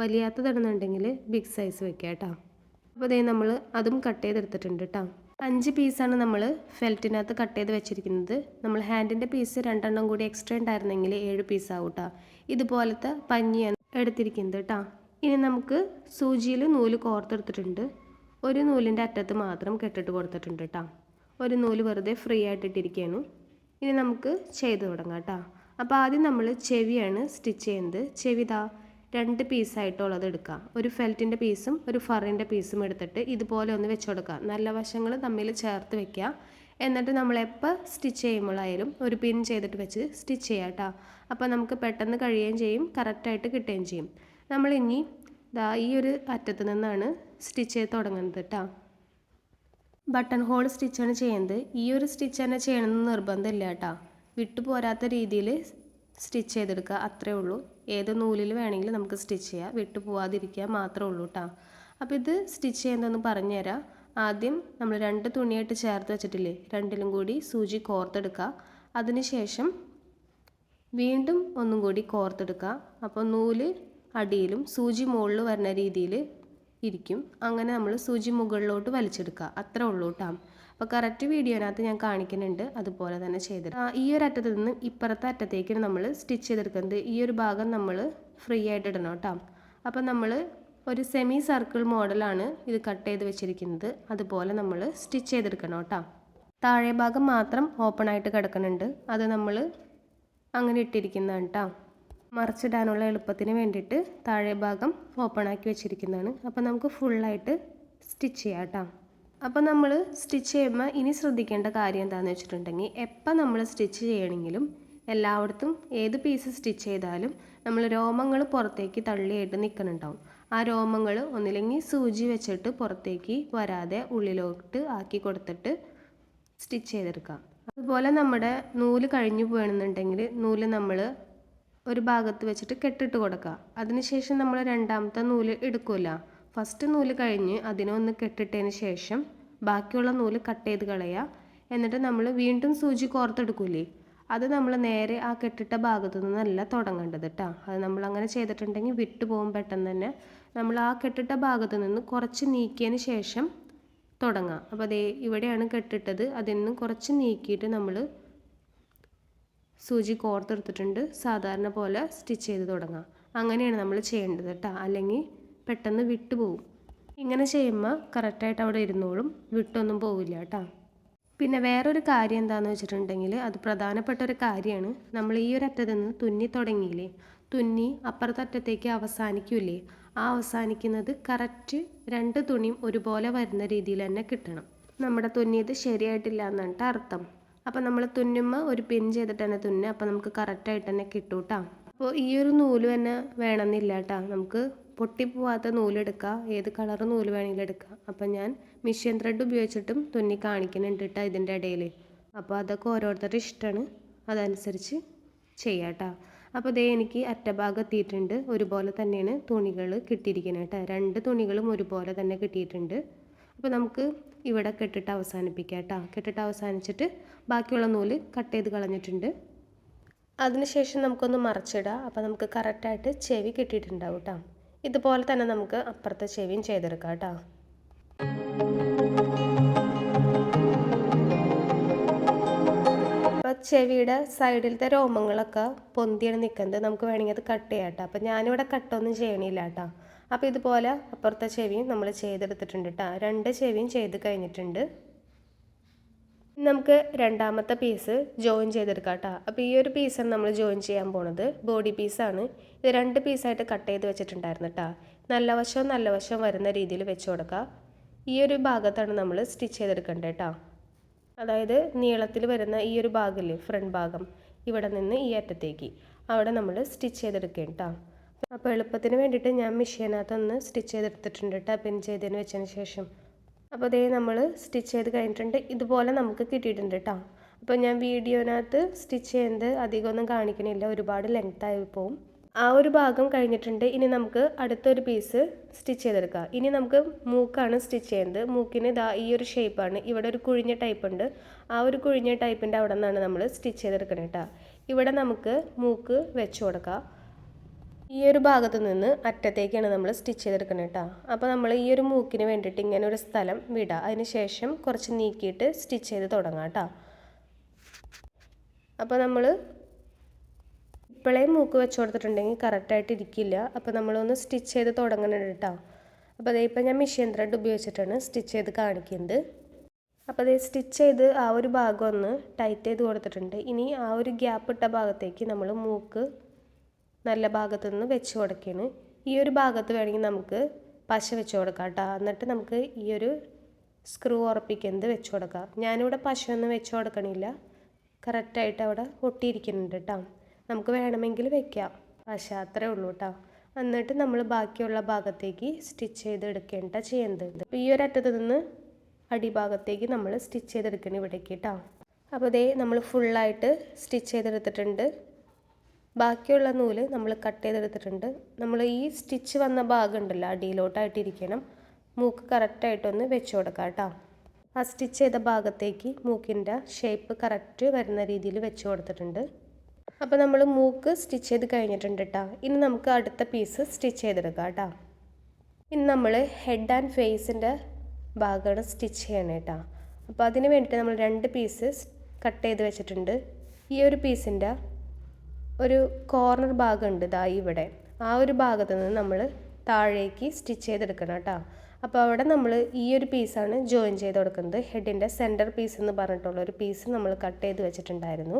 വലിയാത്തതാണെന്നുണ്ടെങ്കിൽ ബിഗ് സൈസ് വെക്കാം കേട്ടോ. അപ്പോൾ അതേ നമ്മൾ അതും കട്ട് ചെയ്തെടുത്തിട്ടുണ്ട് കേട്ടോ. 5 പീസാണ് നമ്മൾ ഫെൽറ്റിനകത്ത് കട്ട് ചെയ്ത് വെച്ചിരിക്കുന്നത്. നമ്മൾ ഹാൻഡിൻ്റെ പീസ് 2 കൂടി എക്സ്ട്രാ ഉണ്ടായിരുന്നെങ്കിൽ 7 പീസാവും കേട്ടോ. ഇതുപോലത്തെ പഞ്ഞിയാണ് എടുത്തിരിക്കുന്നത് കേട്ടോ. ഇനി നമുക്ക് സൂചിയിൽ നൂല് കോർത്തെടുത്തിട്ടുണ്ട്. ഒരു നൂലിൻ്റെ അറ്റത്ത് മാത്രം കെട്ടിട്ട് കൊടുത്തിട്ടുണ്ട് കേട്ടോ. ഒരു നൂല് വെറുതെ ഫ്രീ ആയിട്ട് ഇട്ടിരിക്കുകയാണ്. ഇനി നമുക്ക് ചെയ്ത് തുടങ്ങാം കേട്ടോ. അപ്പോൾ ആദ്യം നമ്മൾ ചെവിയാണ് സ്റ്റിച്ച് ചെയ്യുന്നത്. ചെവി 2 പീസായിട്ടുള്ളത് എടുക്കുക. ഒരു ഫെൽറ്റിൻ്റെ പീസും ഒരു ഫറിൻ്റെ പീസും എടുത്തിട്ട് ഇതുപോലെ ഒന്ന് വെച്ച് കൊടുക്കുക. നല്ല വശങ്ങൾ തമ്മിൽ ചേർത്ത് വെക്കുക. എന്നിട്ട് നമ്മളെപ്പോൾ സ്റ്റിച്ച് ചെയ്യുമ്പോഴായാലും ഒരു പിൻ ചെയ്തിട്ട് വെച്ച് സ്റ്റിച്ച് ചെയ്യാം കേട്ടോ. അപ്പോൾ നമുക്ക് പെട്ടെന്ന് കഴിയുകയും ചെയ്യും, കറക്റ്റായിട്ട് കിട്ടുകയും ചെയ്യും. നമ്മളിനി ഈ ഒരു അറ്റത്ത് നിന്നാണ് സ്റ്റിച്ച് ചെയ്ത് തുടങ്ങുന്നത് കേട്ടോ. ബട്ടൺ ഹോൾ സ്റ്റിച്ചാണ് ചെയ്യുന്നത്. ഈ ഒരു സ്റ്റിച്ച് തന്നെ ചെയ്യണമെന്ന് നിർബന്ധമില്ല കേട്ടോ. വിട്ടു പോരാത്ത രീതിയിൽ സ്റ്റിച്ച് ചെയ്തെടുക്കുക, അത്രേ ഉള്ളൂ. ഏത് നൂലിൽ വേണമെങ്കിലും നമുക്ക് സ്റ്റിച്ച് ചെയ്യാം, വിട്ടു പോവാതിരിക്കുക മാത്രമേ ഉള്ളൂ കേട്ടോ. അപ്പോൾ ഇത് സ്റ്റിച്ച് ചെയ്യുന്നതെന്ന് പറഞ്ഞുതരാം. ആദ്യം നമ്മൾ 2 തുണിയായിട്ട് ചേർത്ത് വെച്ചിട്ടില്ലേ, 2ലും കൂടി സൂചി കോർത്തെടുക്കുക. അതിനുശേഷം വീണ്ടും ഒന്നും കൂടി കോർത്തെടുക്കുക. അപ്പോൾ നൂല് അടിയിലും സൂചി മുകളിൽ വരുന്ന രീതിയിൽ ഇരിക്കും. അങ്ങനെ നമ്മൾ സൂചി മുകളിലോട്ട് വലിച്ചെടുക്കുക, അത്രേ ഉള്ളൂ കേട്ടോ. അപ്പോൾ കറക്റ്റ് വീഡിയോനകത്ത് ഞാൻ കാണിക്കുന്നുണ്ട്, അതുപോലെ തന്നെ ചെയ്തെടുക്കുക. ഈ ഒരു അറ്റത്ത് നിന്ന് ഇപ്പുറത്തെ അറ്റത്തേക്ക് നമ്മൾ സ്റ്റിച്ച് ചെയ്തെടുക്കുന്നത്. ഈ ഒരു ഭാഗം നമ്മൾ ഫ്രീ ആയിട്ട് ഇടണം കേട്ടോ. അപ്പോൾ നമ്മൾ ഒരു സെമി സർക്കിൾ മോഡലാണ് ഇത് കട്ട് ചെയ്ത് വെച്ചിരിക്കുന്നത്, അതുപോലെ നമ്മൾ സ്റ്റിച്ച് ചെയ്തെടുക്കണം കേട്ടോ. താഴെ ഭാഗം മാത്രം ഓപ്പൺ ആയിട്ട് കിടക്കുന്നുണ്ട്, അത് നമ്മൾ അങ്ങനെ ഇട്ടിരിക്കുന്നതാണ് കേട്ടോ. മറിച്ചിടാനുള്ള എളുപ്പത്തിന് വേണ്ടിയിട്ട് താഴെ ഭാഗം ഓപ്പൺ ആക്കി വെച്ചിരിക്കുന്നതാണ്. അപ്പോൾ നമുക്ക് ഫുള്ളായിട്ട് സ്റ്റിച്ച് ചെയ്യാം കേട്ടോ. അപ്പോൾ നമ്മൾ സ്റ്റിച്ച് ചെയ്യുമ്പോൾ ഇനി ശ്രദ്ധിക്കേണ്ട കാര്യം എന്താണെന്ന് വെച്ചിട്ടുണ്ടെങ്കിൽ, എപ്പോൾ നമ്മൾ സ്റ്റിച്ച് ചെയ്യണമെങ്കിലും എല്ലായിടത്തും ഏത് പീസ് സ്റ്റിച്ച് ചെയ്താലും നമ്മൾ രോമങ്ങൾ പുറത്തേക്ക് തള്ളിയായിട്ട് നിൽക്കുന്നുണ്ടാവും. ആ രോമങ്ങൾ ഒന്നില്ലെങ്കിൽ സൂചി വെച്ചിട്ട് പുറത്തേക്ക് വരാതെ ഉള്ളിലോട്ട് ആക്കി കൊടുത്തിട്ട് സ്റ്റിച്ച് ചെയ്തെടുക്കാം. അതുപോലെ നമ്മുടെ നൂല് കഴിഞ്ഞു പോകണമെന്നുണ്ടെങ്കിൽ നൂല് നമ്മൾ ഒരു ഭാഗത്ത് വെച്ചിട്ട് കെട്ടിട്ട് കൊടുക്കുക. അതിനുശേഷം നമ്മൾ രണ്ടാമത്തെ നൂല് എടുക്കില്ല. ഫസ്റ്റ് നൂല് കഴിഞ്ഞ് അതിനൊന്ന് കെട്ടിട്ടതിന് ശേഷം ബാക്കിയുള്ള നൂല് കട്ട് ചെയ്ത് കളയുക. എന്നിട്ട് നമ്മൾ വീണ്ടും സൂചി കോർത്തെടുക്കൂലേ, അത് നമ്മൾ നേരെ ആ കെട്ടിട്ട ഭാഗത്തു നിന്നല്ല തുടങ്ങേണ്ടത് കേട്ടോ. അത് നമ്മൾ അങ്ങനെ ചെയ്തിട്ടുണ്ടെങ്കിൽ വിട്ടു പോകും പെട്ടെന്ന് തന്നെ. നമ്മൾ ആ കെട്ടിട്ട ഭാഗത്തു നിന്ന് കുറച്ച് നീക്കിയതിന് ശേഷം തുടങ്ങാം. അപ്പോൾ അതേ ഇവിടെയാണ് കെട്ടിട്ടത്, അതിൽ നിന്ന് കുറച്ച് നീക്കിയിട്ട് നമ്മൾ സൂചി കോർത്തെടുത്തിട്ടുണ്ട്. സാധാരണ പോലെ സ്റ്റിച്ച് ചെയ്ത് തുടങ്ങാം. അങ്ങനെയാണ് നമ്മൾ ചെയ്യേണ്ടത് കേട്ടോ, അല്ലെങ്കിൽ പെട്ടെന്ന് വിട്ടുപോകും. ഇങ്ങനെ ചെയ്യുമ്പോൾ കറക്റ്റായിട്ട് അവിടെ ഇരുന്നോളും, വിട്ടൊന്നും പോവില്ല കേട്ടോ. പിന്നെ വേറൊരു കാര്യം എന്താണെന്ന് വെച്ചിട്ടുണ്ടെങ്കിൽ, അത് പ്രധാനപ്പെട്ട ഒരു കാര്യമാണ്. നമ്മൾ ഈ ഒരു അറ്റത്ത് നിന്ന് തുന്നി തുടങ്ങിയില്ലേ, തുന്നി അപ്പുറത്തെ അറ്റത്തേക്ക് അവസാനിക്കില്ലേ, ആ അവസാനിക്കുന്നത് കറക്റ്റ് രണ്ട് തുണിയും ഒരുപോലെ വരുന്ന രീതിയിൽ തന്നെ കിട്ടണം. നമ്മുടെ തുന്നിയത് ശരിയായിട്ടില്ല എന്നാണ് അർത്ഥം. അപ്പോൾ നമ്മൾ തുന്നുമ്പോൾ ഒരു പിൻ ചെയ്തിട്ട് തന്നെ തുന്നുക, അപ്പോൾ നമുക്ക് കറക്റ്റായിട്ട് തന്നെ കിട്ടും കേട്ടോ. അപ്പോൾ ഈ ഒരു നൂല് തന്നെ വേണമെന്നില്ല കേട്ടോ, നമുക്ക് പൊട്ടിപ്പോവാത്ത നൂലെടുക്കുക, ഏത് കളർ നൂല് വേണമെങ്കിലും എടുക്കുക. അപ്പോൾ ഞാൻ മിഷ്യൻ ത്രെഡ് ഉപയോഗിച്ചിട്ടും തുന്നി കാണിക്കുന്നുണ്ട് കേട്ടോ ഇതിൻ്റെ ഇടയിൽ. അപ്പോൾ അതൊക്കെ ഓരോരുത്തരുടെ ഇഷ്ടമാണ്, അതനുസരിച്ച് ചെയ്യാം കേട്ടോ. അപ്പോൾ ഇതേ എനിക്ക് അറ്റഭാഗം എത്തിയിട്ടുണ്ട്. ഒരുപോലെ തന്നെയാണ് തുണികൾ കിട്ടിയിരിക്കുന്നത് കേട്ടോ, രണ്ട് തുണികളും ഒരുപോലെ തന്നെ കിട്ടിയിട്ടുണ്ട്. അപ്പോൾ നമുക്ക് ഇവിടെ കെട്ടിട്ട് അവസാനിപ്പിക്കാം കേട്ടോ. കെട്ടിട്ട് അവസാനിച്ചിട്ട് ബാക്കിയുള്ള നൂല് കട്ട് ചെയ്ത് കളഞ്ഞിട്ടുണ്ട്. അതിനുശേഷം നമുക്കൊന്ന് മറച്ചിടാം. അപ്പോൾ നമുക്ക് കറക്റ്റായിട്ട് ചെവി കിട്ടിയിട്ടുണ്ടാവും കേട്ടോ. ഇതുപോലെ തന്നെ നമുക്ക് അപ്പുറത്തെ ചെവിയും ചെയ്തെടുക്കാം കേട്ടോ. അപ്പോൾ ചെവിയുടെ സൈഡിലത്തെ രോമങ്ങളൊക്കെ പൊന്തിയാണ് നിൽക്കുന്നത്, നമുക്ക് വേണമെങ്കിൽ അത് കട്ട് ചെയ്യാം കേട്ടോ. അപ്പോൾ ഞാനിവിടെ കട്ടൊന്നും ചെയ്യണില്ല കേട്ടോ. അപ്പോൾ ഇതുപോലെ അപ്പുറത്തെ ചെവിയും നമ്മൾ ചെയ്തെടുത്തിട്ടുണ്ട് കേട്ടോ. രണ്ട് ചെവിയും ചെയ്ത് കഴിഞ്ഞിട്ടുണ്ട്. നമുക്ക് രണ്ടാമത്തെ പീസ് ജോയിൻ ചെയ്തെടുക്കാം കേട്ടോ. അപ്പോൾ ഈ ഒരു പീസാണ് നമ്മൾ ജോയിൻ ചെയ്യാൻ പോണത്, ബോഡി പീസാണ്. ഇത് രണ്ട് പീസായിട്ട് കട്ട് ചെയ്ത് വെച്ചിട്ടുണ്ടായിരുന്നു കേട്ടോ. നല്ല വശം വരുന്ന രീതിയിൽ വെച്ച് കൊടുക്കുക. ഈ ഒരു ഭാഗത്താണ് നമ്മൾ സ്റ്റിച്ച് ചെയ്തെടുക്കേണ്ടത് കേട്ടോ. അതായത് നീളത്തിൽ വരുന്ന ഈ ഒരു ഭാഗമില്ലേ, ഫ്രണ്ട് ഭാഗം, ഇവിടെ നിന്ന് ഈ അറ്റത്തേക്ക് അവിടെ നമ്മൾ സ്റ്റിച്ച് ചെയ്തെടുക്കുക കേട്ടോ. അപ്പോൾ എളുപ്പത്തിന് വേണ്ടിയിട്ട് ഞാൻ മെഷീനകത്തൊന്ന് സ്റ്റിച്ച് ചെയ്തെടുത്തിട്ടുണ്ട് കേട്ടോ, പിൻ ചെയ്തതിന് വെച്ചതിന് ശേഷം. അപ്പോൾ അതേ നമ്മൾ സ്റ്റിച്ച് ചെയ്ത് കഴിഞ്ഞിട്ടുണ്ട്. ഇതുപോലെ നമുക്ക് കിട്ടിയിട്ടുണ്ട് കേട്ടോ. അപ്പോൾ ഞാൻ വീഡിയോനകത്ത് സ്റ്റിച്ച് ചെയ്യുന്നത് അധികമൊന്നും കാണിക്കണില്ല, ഒരുപാട് ലെങ്ത്തായി പോവും. ആ ഒരു ഭാഗം കഴിഞ്ഞിട്ടുണ്ട്. ഇനി നമുക്ക് അടുത്തൊരു പീസ് സ്റ്റിച്ച് ചെയ്തെടുക്കാം. ഇനി നമുക്ക് മൂക്കാണ് സ്റ്റിച്ച് ചെയ്യുന്നത്. മൂക്കിന് ഇതാ ഈ ഒരു ഷേപ്പാണ്. ഇവിടെ ഒരു കുഴിഞ്ഞ ടൈപ്പ് ഉണ്ട്, ആ ഒരു കുഴിഞ്ഞ ടൈപ്പിൻ്റെ അവിടെ നിന്നാണ് നമ്മൾ സ്റ്റിച്ച് ചെയ്തെടുക്കണം കേട്ടോ. ഇവിടെ നമുക്ക് മൂക്ക് വെച്ച് കൊടുക്കാം. ഈ ഒരു ഭാഗത്ത് നിന്ന് അറ്റത്തേക്കാണ് നമ്മൾ സ്റ്റിച്ച് ചെയ്തെടുക്കുന്നത് കേട്ടോ. അപ്പോൾ നമ്മൾ ഈ ഒരു മൂക്കിന് വേണ്ടിയിട്ട് ഇങ്ങനെ ഒരു സ്ഥലം വിടുക, അതിന് ശേഷം കുറച്ച് നീക്കിയിട്ട് സ്റ്റിച്ച് ചെയ്ത് തുടങ്ങാം കേട്ടോ. അപ്പോൾ നമ്മൾ ഇപ്പോഴേ മൂക്ക് വെച്ച് കൊടുത്തിട്ടുണ്ടെങ്കിൽ കറക്റ്റായിട്ട് ഇരിക്കില്ല. അപ്പോൾ നമ്മളൊന്ന് സ്റ്റിച്ച് ചെയ്ത് തുടങ്ങുന്നുണ്ട് കേട്ടോ. അപ്പോൾ അതേ ഇപ്പോൾ ഞാൻ മിഷ്യൻ ത്രെഡ് ഉപയോഗിച്ചിട്ടാണ് സ്റ്റിച്ച് ചെയ്ത് കാണിക്കുന്നത്. അപ്പോൾ അതേ സ്റ്റിച്ച് ചെയ്ത് ആ ഒരു ഭാഗം ഒന്ന് ടൈറ്റ് ചെയ്ത് കൊടുത്തിട്ടുണ്ട്. ഇനി ആ ഒരു ഗ്യാപ്പ് ഇട്ട ഭാഗത്തേക്ക് നമ്മൾ മൂക്ക് നല്ല ഭാഗത്തു നിന്ന് വെച്ച് കൊടുക്കുകയാണ്. ഈ ഒരു ഭാഗത്ത് വേണമെങ്കിൽ നമുക്ക് പശ വെച്ച് കൊടുക്കാം കേട്ടോ. എന്നിട്ട് നമുക്ക് ഈ ഒരു സ്ക്രൂ ഉറപ്പിക്കുന്നത് വെച്ച് കൊടുക്കാം. ഞാനിവിടെ പശയൊന്നും വെച്ച് കൊടുക്കണില്ല, കറക്റ്റായിട്ട് അവിടെ ഒട്ടിയിരിക്കുന്നുണ്ട് കേട്ടോ. നമുക്ക് വേണമെങ്കിൽ വെക്കാം പശ, അത്രേ ഉള്ളൂ കേട്ടോ. എന്നിട്ട് നമ്മൾ ബാക്കിയുള്ള ഭാഗത്തേക്ക് സ്റ്റിച്ച് ചെയ്തെടുക്കേണ്ട ചെയ്യുന്നത്. അപ്പോൾ ഈ ഒരു അറ്റത്ത് നിന്ന് അടിഭാഗത്തേക്ക് നമ്മൾ സ്റ്റിച്ച് ചെയ്തെടുക്കണം ഇവിടേക്ക് കേട്ടോ. അപ്പോൾ ഇതേ നമ്മൾ ഫുള്ളായിട്ട് സ്റ്റിച്ച് ചെയ്തെടുത്തിട്ടുണ്ട്. ബാക്കിയുള്ള നൂല് നമ്മൾ കട്ട് ചെയ്തെടുത്തിട്ടുണ്ട്. നമ്മൾ ഈ സ്റ്റിച്ച് വന്ന ഭാഗം ഉണ്ടല്ലോ, അടിയിലോട്ടായിട്ടിരിക്കണം. മൂക്ക് കറക്റ്റായിട്ടൊന്ന് വെച്ച് കൊടുക്കാം കേട്ടോ. ആ സ്റ്റിച്ച് ചെയ്ത ഭാഗത്തേക്ക് മൂക്കിൻ്റെ ഷേപ്പ് കറക്റ്റ് വരുന്ന രീതിയിൽ വെച്ച് കൊടുത്തിട്ടുണ്ട്. അപ്പോൾ നമ്മൾ മൂക്ക് സ്റ്റിച്ച് ചെയ്ത് കഴിഞ്ഞിട്ടുണ്ട് കേട്ടോ. ഇനി നമുക്ക് അടുത്ത പീസ് സ്റ്റിച്ച് ചെയ്തെടുക്കാം കേട്ടോ. ഇനി നമ്മൾ ഹെഡ് ആൻഡ് ഫേസിൻ്റെ ഭാഗമാണ് സ്റ്റിച്ച് ചെയ്യണം കേട്ടോ. അപ്പോൾ അതിന് വേണ്ടിയിട്ട് നമ്മൾ 2 പീസ് കട്ട് ചെയ്ത് വെച്ചിട്ടുണ്ട്. ഈ ഒരു പീസിൻ്റെ ഒരു കോർണർ ഭാഗമുണ്ട് ഇതാ ഇവിടെ. ആ ഒരു ഭാഗത്ത് നിന്ന് നമ്മൾ താഴേക്ക് സ്റ്റിച്ച് ചെയ്തെടുക്കണം കേട്ടോ. അപ്പോൾ അവിടെ നമ്മൾ ഈ ഒരു പീസാണ് ജോയിൻ ചെയ്ത് കൊടുക്കുന്നത്. ഹെഡിൻ്റെ സെൻറ്റർ പീസ് എന്ന് പറഞ്ഞിട്ടുള്ള ഒരു പീസ് നമ്മൾ കട്ട് ചെയ്ത് വെച്ചിട്ടുണ്ടായിരുന്നു.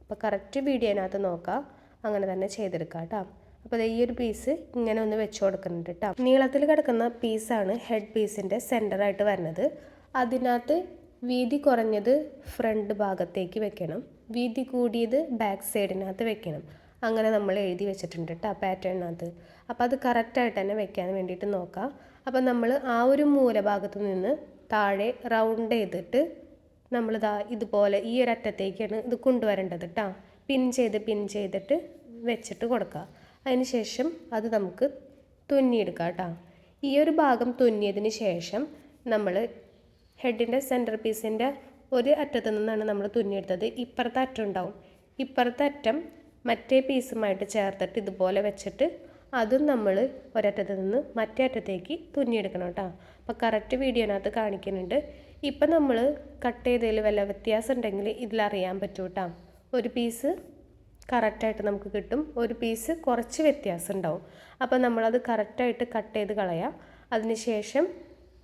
അപ്പോൾ കറക്റ്റ് വീഡിയോനകത്ത് നോക്കാം, അങ്ങനെ തന്നെ ചെയ്തെടുക്കാം കേട്ടോ. അപ്പോൾ ഈ ഒരു പീസ് ഇങ്ങനെ ഒന്ന് വെച്ച് കൊടുക്കുന്നുണ്ട് കേട്ടോ. നീളത്തിൽ കിടക്കുന്ന പീസാണ് ഹെഡ് പീസിൻ്റെ സെൻറ്ററായിട്ട് വരുന്നത്. അതിനകത്ത് വീതി കുറഞ്ഞത് ഫ്രണ്ട് ഭാഗത്തേക്ക് വെക്കണം, വീതി കൂടിയത് ബാക്ക് സൈഡിനകത്ത് വെക്കണം. അങ്ങനെ നമ്മൾ എഴുതി വെച്ചിട്ടുണ്ട് കേട്ടോ പാറ്റേണിനകത്ത്. അപ്പോൾ അത് കറക്റ്റായിട്ട് തന്നെ വെക്കാൻ വേണ്ടിയിട്ട് നോക്കാം. അപ്പോൾ നമ്മൾ ആ ഒരു മൂലഭാഗത്ത് നിന്ന് താഴെ റൗണ്ട് ചെയ്തിട്ട് നമ്മളിതാ ഇതുപോലെ ഈ ഒരു അറ്റത്തേക്കാണ് ഇത് കൊണ്ടുവരേണ്ടത് കേട്ടോ. പിൻ ചെയ്തിട്ട് വെച്ചിട്ട് കൊടുക്കുക. അതിന് ശേഷം അത് നമുക്ക് തുന്നിയെടുക്കാം കേട്ടോ. ഈ ഒരു ഭാഗം തുന്നിയതിന് ശേഷം നമ്മൾ ഹെഡിൻ്റെ സെൻറ്റർ പീസിൻ്റെ ഒരു അറ്റത്തു നിന്നാണ് നമ്മൾ തുന്നിയെടുത്തത്. ഇപ്പുറത്തെ അറ്റം ഉണ്ടാവും. ഇപ്പുറത്തെ അറ്റം മറ്റേ പീസുമായിട്ട് ചേർത്തിട്ട് ഇതുപോലെ വെച്ചിട്ട് അതും നമ്മൾ ഒരറ്റത്ത് നിന്ന് മറ്റേ അറ്റത്തേക്ക് തുന്നിയെടുക്കണം കേട്ടോ. അപ്പോൾ കറക്റ്റ് വീഡിയോനകത്ത് കാണിക്കുന്നുണ്ട്. ഇപ്പം നമ്മൾ കട്ട് ചെയ്തതിൽ വല്ല വ്യത്യാസം ഉണ്ടെങ്കിൽ ഇതിലറിയാൻ പറ്റും കേട്ടോ. ഒരു പീസ് കറക്റ്റായിട്ട് നമുക്ക് കിട്ടും, ഒരു പീസ് കുറച്ച് വ്യത്യാസം ഉണ്ടാവും. അപ്പോൾ നമ്മളത് കറക്റ്റായിട്ട് കട്ട് ചെയ്ത് കളയാം. അതിന് ശേഷം